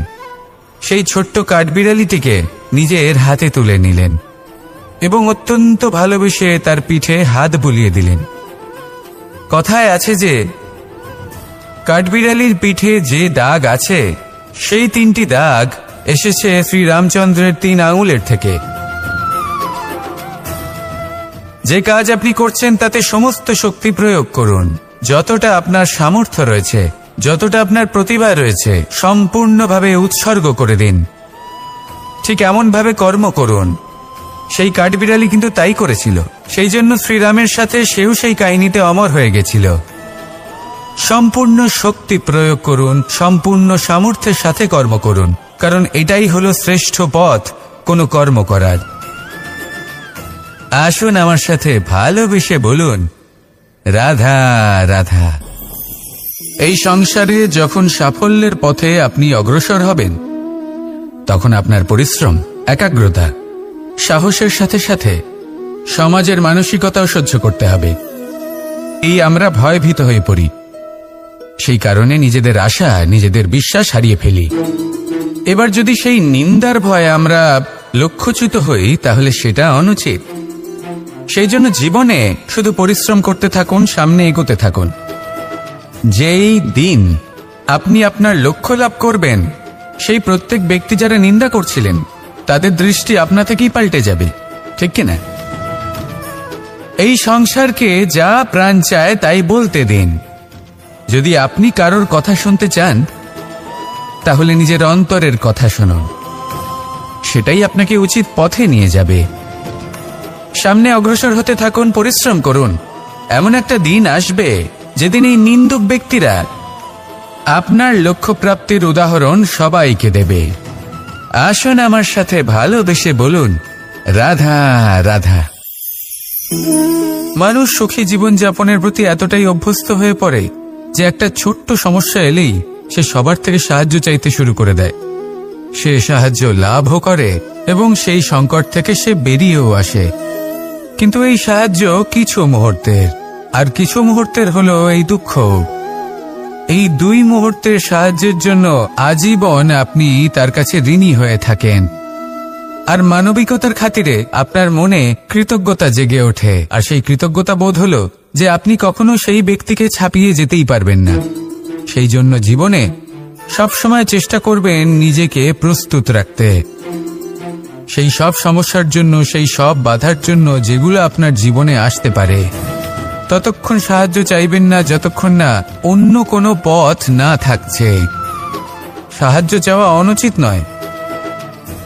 সেই ছোট্ট কাঠবিড়ালিটিকে নিজের হাতে তুলে নিলেন এবং অত্যন্ত ভালোবেসে তার পিঠে হাত বুলিয়ে দিলেন। কথায় আছে যে কাঠবিড়ালির পিঠে যে দাগ আছে, সেই 3টি দাগ এসেছে শ্রীরামচন্দ্রের 3 আঙুলের থেকে। যে কাজ আপনি করছেন তাতে সমস্ত শক্তি প্রয়োগ করুন। যতটা আপনার সামর্থ্য রয়েছে, যতটা আপনার প্রতিভা রয়েছে, সম্পূর্ণভাবে উৎসর্গ করে দিন। ঠিক এমনভাবে কর্ম করুন। সেই কাঠবিড়ালি কিন্তু তাই করেছিল। সেই জন্য শ্রীরামের সাথে সেও সেই কাহিনীতে অমর হয়ে গেছিল। সম্পূর্ণ শক্তি প্রয়োগ করুন, সম্পূর্ণ সামর্থ্যের সাথে কর্ম করুন, কারণ এটাই হলো শ্রেষ্ঠ পথ কোনো কর্ম করার। আসুন আমার সাথে ভালোবেসে বলুন, রাধা রাধা। এই সংসারে যখন সাফল্যের পথে আপনি অগ্রসর হবেন, তখন আপনার পরিশ্রম, একাগ্রতা, সাহসের সাথে সাথে সমাজের মানসিকতাও সহ্য করতে হবে। এই আমরা ভয়ভীত হয়ে পড়ি। সেই কারণে নিজেদের আশা, নিজেদের বিশ্বাস হারিয়ে ফেলি। এবার যদি সেই নিন্দার ভয়ে আমরা লক্ষ্যচ্যুত হই, তাহলে সেটা অনুচিত। সেই জন্য জীবনে শুধু পরিশ্রম করতে থাকুন, সামনে এগোতে থাকুন। যেই দিন আপনি আপনার লক্ষ্য লাভ করবেন, সেই প্রত্যেক ব্যক্তি যারা নিন্দা করছিলেন, তাদের দৃষ্টি আপনা থেকেই পাল্টে যাবে, ঠিক কিনা? এই সংসারকে যা প্রাণ চায় তাই বলতে দিন। যদি আপনি কারোর কথা শুনতে চান, তাহলে নিজের অন্তরের কথা শুনুন। সেটাই আপনাকে উচিত পথে নিয়ে যাবে। সামনে অগ্রসর হতে থাকুন, পরিশ্রম করুন। এমন একটা দিন আসবে যেদিন এই নিন্দুক ব্যক্তিরা আপনার লক্ষ্য প্রাপ্তির উদাহরণ সবাইকে দেবে। আসুন আমার সাথে ভালোবেসে বলুন, রাধা রাধা। মানুষ সুখী জীবনযাপনের প্রতি এতটাই অভ্যস্ত হয়ে পড়ে যে একটা ছোট্ট সমস্যা এলেই সে সবার থেকে সাহায্য চাইতে শুরু করে দেয়। সে সাহায্য লাভও করে এবং সেই সংকট থেকে সে বেরিয়েও আসে। কিন্তু এই সাহায্য কিছু মুহূর্তের, আর কিছু মুহূর্তের হলো এই দুঃখ। এই 2 মুহূর্তের সাহায্যের জন্য আজীবন আপনি তার কাছে ঋণী হয়ে থাকেন। আর মানবিকতার খাতিরে আপনার মনে কৃতজ্ঞতা জেগে ওঠে, আর সেই কৃতজ্ঞতা বোধ হলো যে আপনি কখনো সেই ব্যক্তিকে ছাপিয়ে যেতেই পারবেন না। সেই জন্য জীবনে সবসময় চেষ্টা করবেন নিজেকে প্রস্তুত রাখতে সেই সব সমস্যার জন্য, সেই সব বাধার জন্য যেগুলো আপনার জীবনে আসতে পারে। ততক্ষণ সাহায্য চাইবেন না যতক্ষণ না অন্য কোনো পথ না থাকছে। সাহায্য চাওয়া অনুচিত নয়,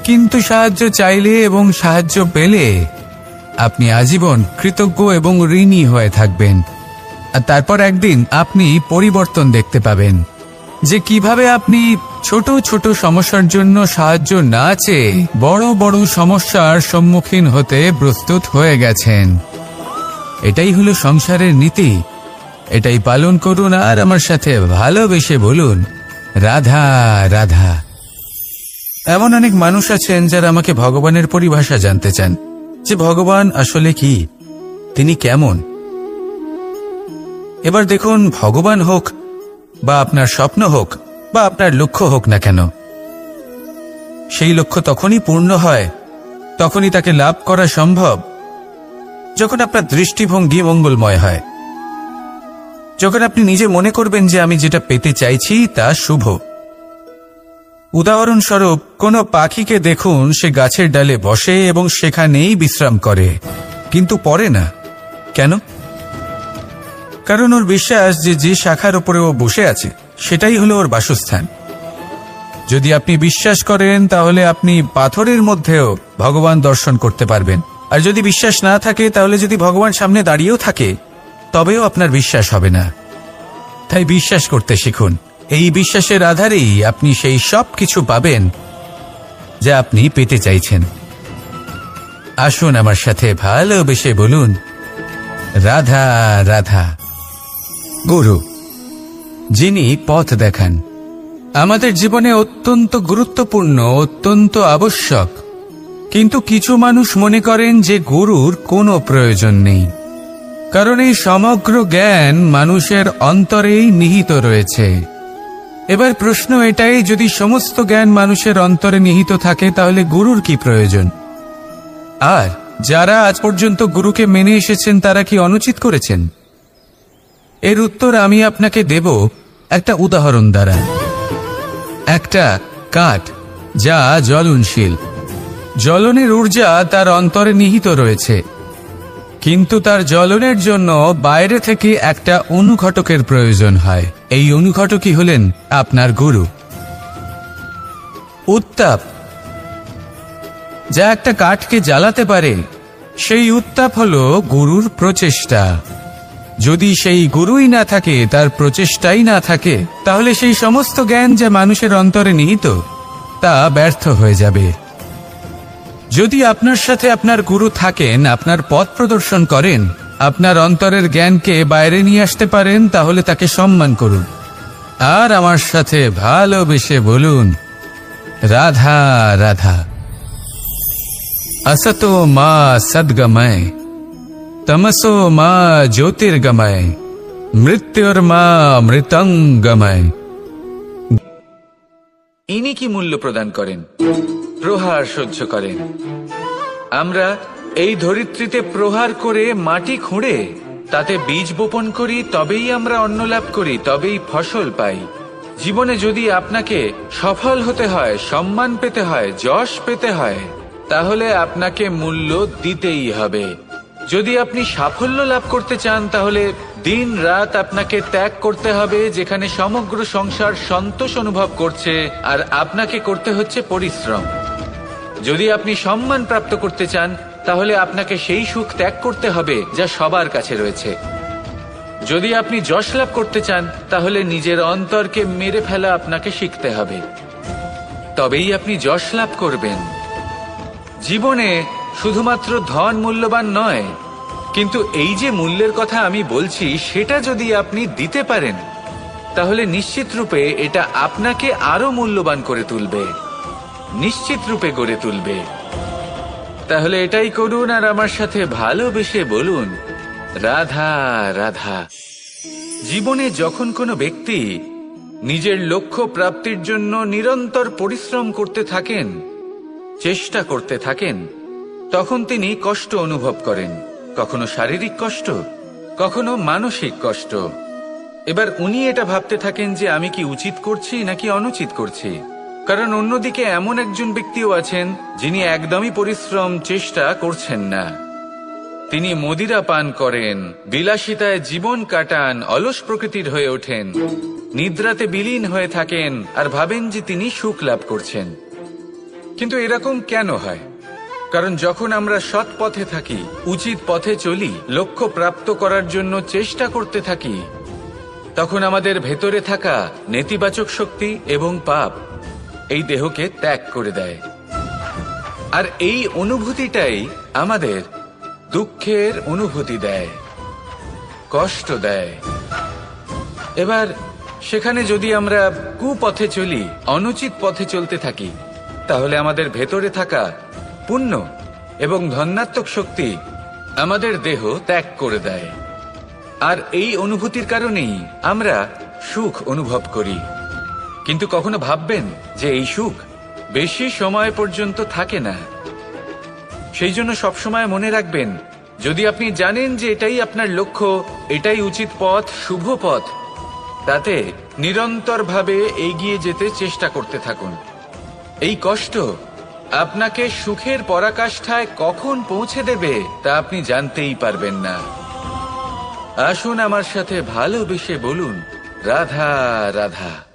কিন্তু সাহায্য চাইলে এবং সাহায্য পেলে আপনি আজীবন কৃতজ্ঞ এবং ঋণী হয়ে থাকবেন। আর তারপর একদিন আপনি পরিবর্তন দেখতে পাবেন যে কিভাবে আপনি ছোট ছোট সমস্যার জন্য সাহায্য না চেয়ে বড় বড় সমস্যার সম্মুখীন হতে প্রস্তুত হয়ে গেছেন। এটাই হলো সংসারের নীতি। এটাই পালন করুন আর আমার সাথে ভালোবেসে বলুন, রাধা রাধা। এমন অনেক মানুষ আছেন যারা আমাকে ভগবানের পরিভাষা জানতে চান, যে ভগবান আসলে কি, তিনি কেমন। এবার দেখুন, ভগবান হোক বা আপনার স্বপ্ন হোক বা আপনার লক্ষ্য হোক না কেন, সেই লক্ষ্য তখনই পূর্ণ হয়, তখনই তাকে লাভ করা সম্ভব যখন আপনার দৃষ্টিভঙ্গি মঙ্গলময় হয়, যখন আপনি নিজে মনে করবেন যে আমি যেটা পেতে চাইছি তা শুভ। উদাহরণস্বরূপ, কোনো পাখিকে দেখুন, সে গাছের ডালে বসে এবং সেখানেই বিশ্রাম করে, কিন্তু পড়ে না। কেন? কারণ ওর বিশ্বাস যে যে শাখার উপরে ও বসে আছে সেটাই হলো ওর বাসস্থান। যদি আপনি বিশ্বাস করেন তাহলে আপনি পাথরের মধ্যেও ভগবান দর্শন করতে পারবেন। আর যদি বিশ্বাস না থাকে, তাহলে যদি ভগবান সামনে দাঁড়িয়েও থাকে তবেও আপনার বিশ্বাস হবে না। তাই বিশ্বাস করতে শিখুন। এই বিশ্বাসের আধারেই আপনি সেই সব কিছু পাবেন যা আপনি পেতে চাইছেন। আসুন আমার সাথে ভালোবেসে বলুন, রাধা রাধা। গুরু, যিনি পথ দেখান, আমাদের জীবনে অত্যন্ত গুরুত্বপূর্ণ, অত্যন্ত আবশ্যক। কিন্তু কিছু মানুষ মনে করেন যে গুরুর কোনো প্রয়োজন নেই, কারণ এই সমগ্র জ্ঞান মানুষের অন্তরেই নিহিত রয়েছে। এবার প্রশ্ন এটাই, যদি সমস্ত জ্ঞান মানুষের অন্তরে নিহিত থাকে তাহলে গুরুর কি প্রয়োজন? আর যারা আজ পর্যন্ত গুরুকে মেনে এসেছেন তারা কি অনুচিত করেছেন? এর উত্তর আমি আপনাকে দেব একটা উদাহরণ দ্বারা। একটা কাঠ যা জ্বলনশীল, জ্বলনের ঊর্জা তার অন্তরে নিহিত রয়েছে, কিন্তু তার জ্বলনের জন্য বাইরে থেকে একটা অনুঘটকের প্রয়োজন হয়। এই অনুঘটকই হলেন আপনার গুরু। উত্তাপ যা একটা কাঠকে জ্বালাতে পারে, সেই উত্তাপ হলো গুরুর প্রচেষ্টা। যদি সেই গুরুই না থাকে, তার প্রচেষ্টাই না থাকে, তাহলে সেই সমস্ত জ্ঞান যা মানুষের অন্তরে নিহিত তা ব্যর্থ হয়ে যাবে। যদি আপনার সাথে আপনার গুরু থাকেন, আপনার পথ প্রদর্শন করেন, আপনার অন্তরের জ্ঞানকে বাইরে নিয়ে আসতে পারেন, তাহলে তাকে সম্মান করুন আর আমার সাথে ভালোবেসে বলুন, রাধা রাধা। असतो मा सद्गमय, तमसो मा ज्योतिर्गमय, मृत्युर्मा मृतंगमय। ইনি কি মূল্য প্রদান করেন? প্রহার সহ্য করেন। আমরা এই ধরিত্রীতে প্রহার করে মাটি খুঁড়ে তাতে বীজ বপন করি, তবেই আমরা অন্ন লাভ করি, তবেই ফসল পাই। জীবনে যদি আপনাকে সফল হতে হয়, সম্মান পেতে হয়, যশ পেতে হয়, তাহলে আপনাকে মূল্য দিতেই হবে। যদি আপনি সাফল্য লাভ করতে চান, তাহলে দিন রাত আপনাকে ত্যাগ করতে হবে, যেখানে সমগ্র সংসার সন্তোষ অনুভব করছে আর আপনাকে করতে হচ্ছে পরিশ্রম। যদি আপনি সম্মান প্রাপ্ত করতে চান, তাহলে আপনাকে সেই সুখ ত্যাগ করতে হবে যা সবার কাছে রয়েছে। যদি আপনি যশ লাভ করতে চান, তাহলে নিজের অন্তরকে মেরে ফেলা আপনাকে শিখতে হবে, তবেই আপনি যশ লাভ করবেন। জীবনে শুধুমাত্র ধন মূল্যবান নয়, কিন্তু এই যে মূল্যের কথা আমি বলছি, সেটা যদি আপনি দিতে পারেন, তাহলে নিশ্চিত রূপে এটা আপনাকে আরো মূল্যবান করে তুলবে। নিশ্চিত রূপে গড়ে তুলবে। তাহলে এটাই করুন আর আমার সাথে ভালোবেসে বলুন, রাধা রাধা। জীবনে যখন কোনো ব্যক্তি নিজের লক্ষ্য প্রাপ্তির জন্য নিরন্তর পরিশ্রম করতে থাকেন, চেষ্টা করতে থাকেন, তখন তিনি কষ্ট অনুভব করেন, কখনো শারীরিক কষ্ট, কখনো মানসিক কষ্ট। এবার উনি এটা ভাবতে থাকেন যে আমি কি উচিত করছি নাকি অনুচিত করছি। কারণ অন্যদিকে এমন একজন ব্যক্তিও আছেন যিনি একদমই পরিশ্রম চেষ্টা করছেন না। তিনি মদিরা পান করেন, বিলাসিতায় জীবন কাটান, অলস প্রকৃতির হয়ে ওঠেন, নিদ্রাতে বিলীন হয়ে থাকেন আর ভাবেন যে তিনি সুখ লাভ করছেন। কিন্তু এরকম কেন হয়? কারণ যখন আমরা সৎ পথে থাকি, উচিত পথে চলি, লক্ষ্য প্রাপ্ত করার জন্য চেষ্টা করতে থাকি, তখন আমাদের ভেতরে থাকা নেতিবাচক শক্তি এবং পাপ এই দেহকে ত্যাগ করে দেয়। আর এই অনুভূতিটাই আমাদের দুঃখের অনুভূতি দেয়, কষ্ট দেয়। এবার সেখানে যদি আমরা কুপথে চলি, অনুচিত পথে চলতে থাকি, তাহলে আমাদের ভেতরে থাকা পুণ্য এবং ধনাত্মক শক্তি আমাদের দেহ ত্যাগ করে দেয়। আর এই অনুভূতির কারণেই আমরা সুখ অনুভব করি। কিন্তু কখনো ভাববেন যে এই সুখ বেশি সময় পর্যন্ত থাকে না। সেই জন্য সবসময় মনে রাখবেন, যদি আপনি জানেন যে এটাই আপনার লক্ষ্য, এটাই উচিত পথ, শুভ পথ, তাতে নিরন্তরভাবে এগিয়ে যেতে চেষ্টা করতে থাকুন। এই কষ্ট আপনাকে সুখের পরাকাষ্ঠায় কখন পৌঁছে দেবে তা আপনি জানতেই পারবেন না। আসুন আমার সাথে ভালোবেসে বলুন, রাধা রাধা।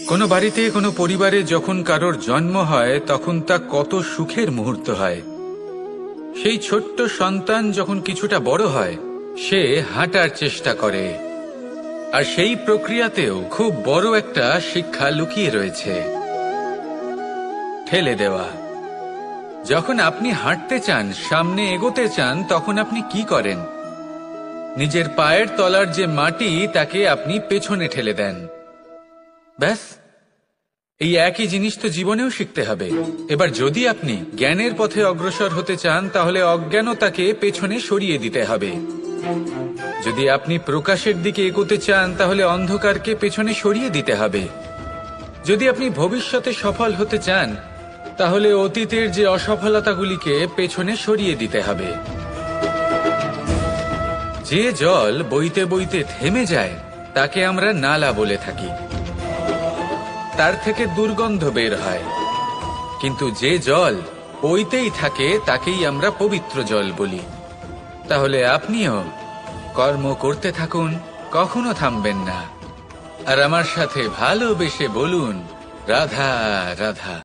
কোনো বাড়িতে, কোনো পরিবারে যখন কারোর জন্ম হয়, তখন তা কত সুখের মুহূর্ত হয়। সেই ছোট্ট সন্তান যখন কিছুটা বড় হয়, সে হাঁটার চেষ্টা করে। আর সেই প্রক্রিয়াতেও খুব বড় একটা শিক্ষা লুকিয়ে রয়েছে, ঠেলে দেওয়া। যখন আপনি হাঁটতে চান, সামনে এগোতে চান, তখন আপনি কি করেন? নিজের পায়ের তলার যে মাটি, তাকে আপনি পেছনে ঠেলে দেন। ব্যাস, এই একই জিনিস তো জীবনেও শিখতে হবে। এবার যদি আপনি জ্ঞানের পথে অগ্রসর হতে চান, তাহলে অজ্ঞানতাকে পেছনে সরিয়ে দিতে হবে। যদি আপনি প্রকাশের দিকে এগোতে চান, তাহলে অন্ধকারকে পেছনে সরিয়ে দিতে হবে। যদি আপনি ভবিষ্যতে সফল হতে চান, তাহলে অতীতের যে অসফলতাগুলিকে পেছনে সরিয়ে দিতে হবে। যে জল বইতে বইতে থেমে যায়, তাকে আমরা নালা বলে থাকি। তার থেকে দুর্গন্ধ বের হয়। কিন্তু যে জল বইতেই থাকে, তাকেই আমরা পবিত্র জল বলি। তাহলে আপনিও কর্ম করতে থাকুন, কখনো থামবেন না। আর আমার সাথে ভালোবেসে বলুন, রাধা রাধা।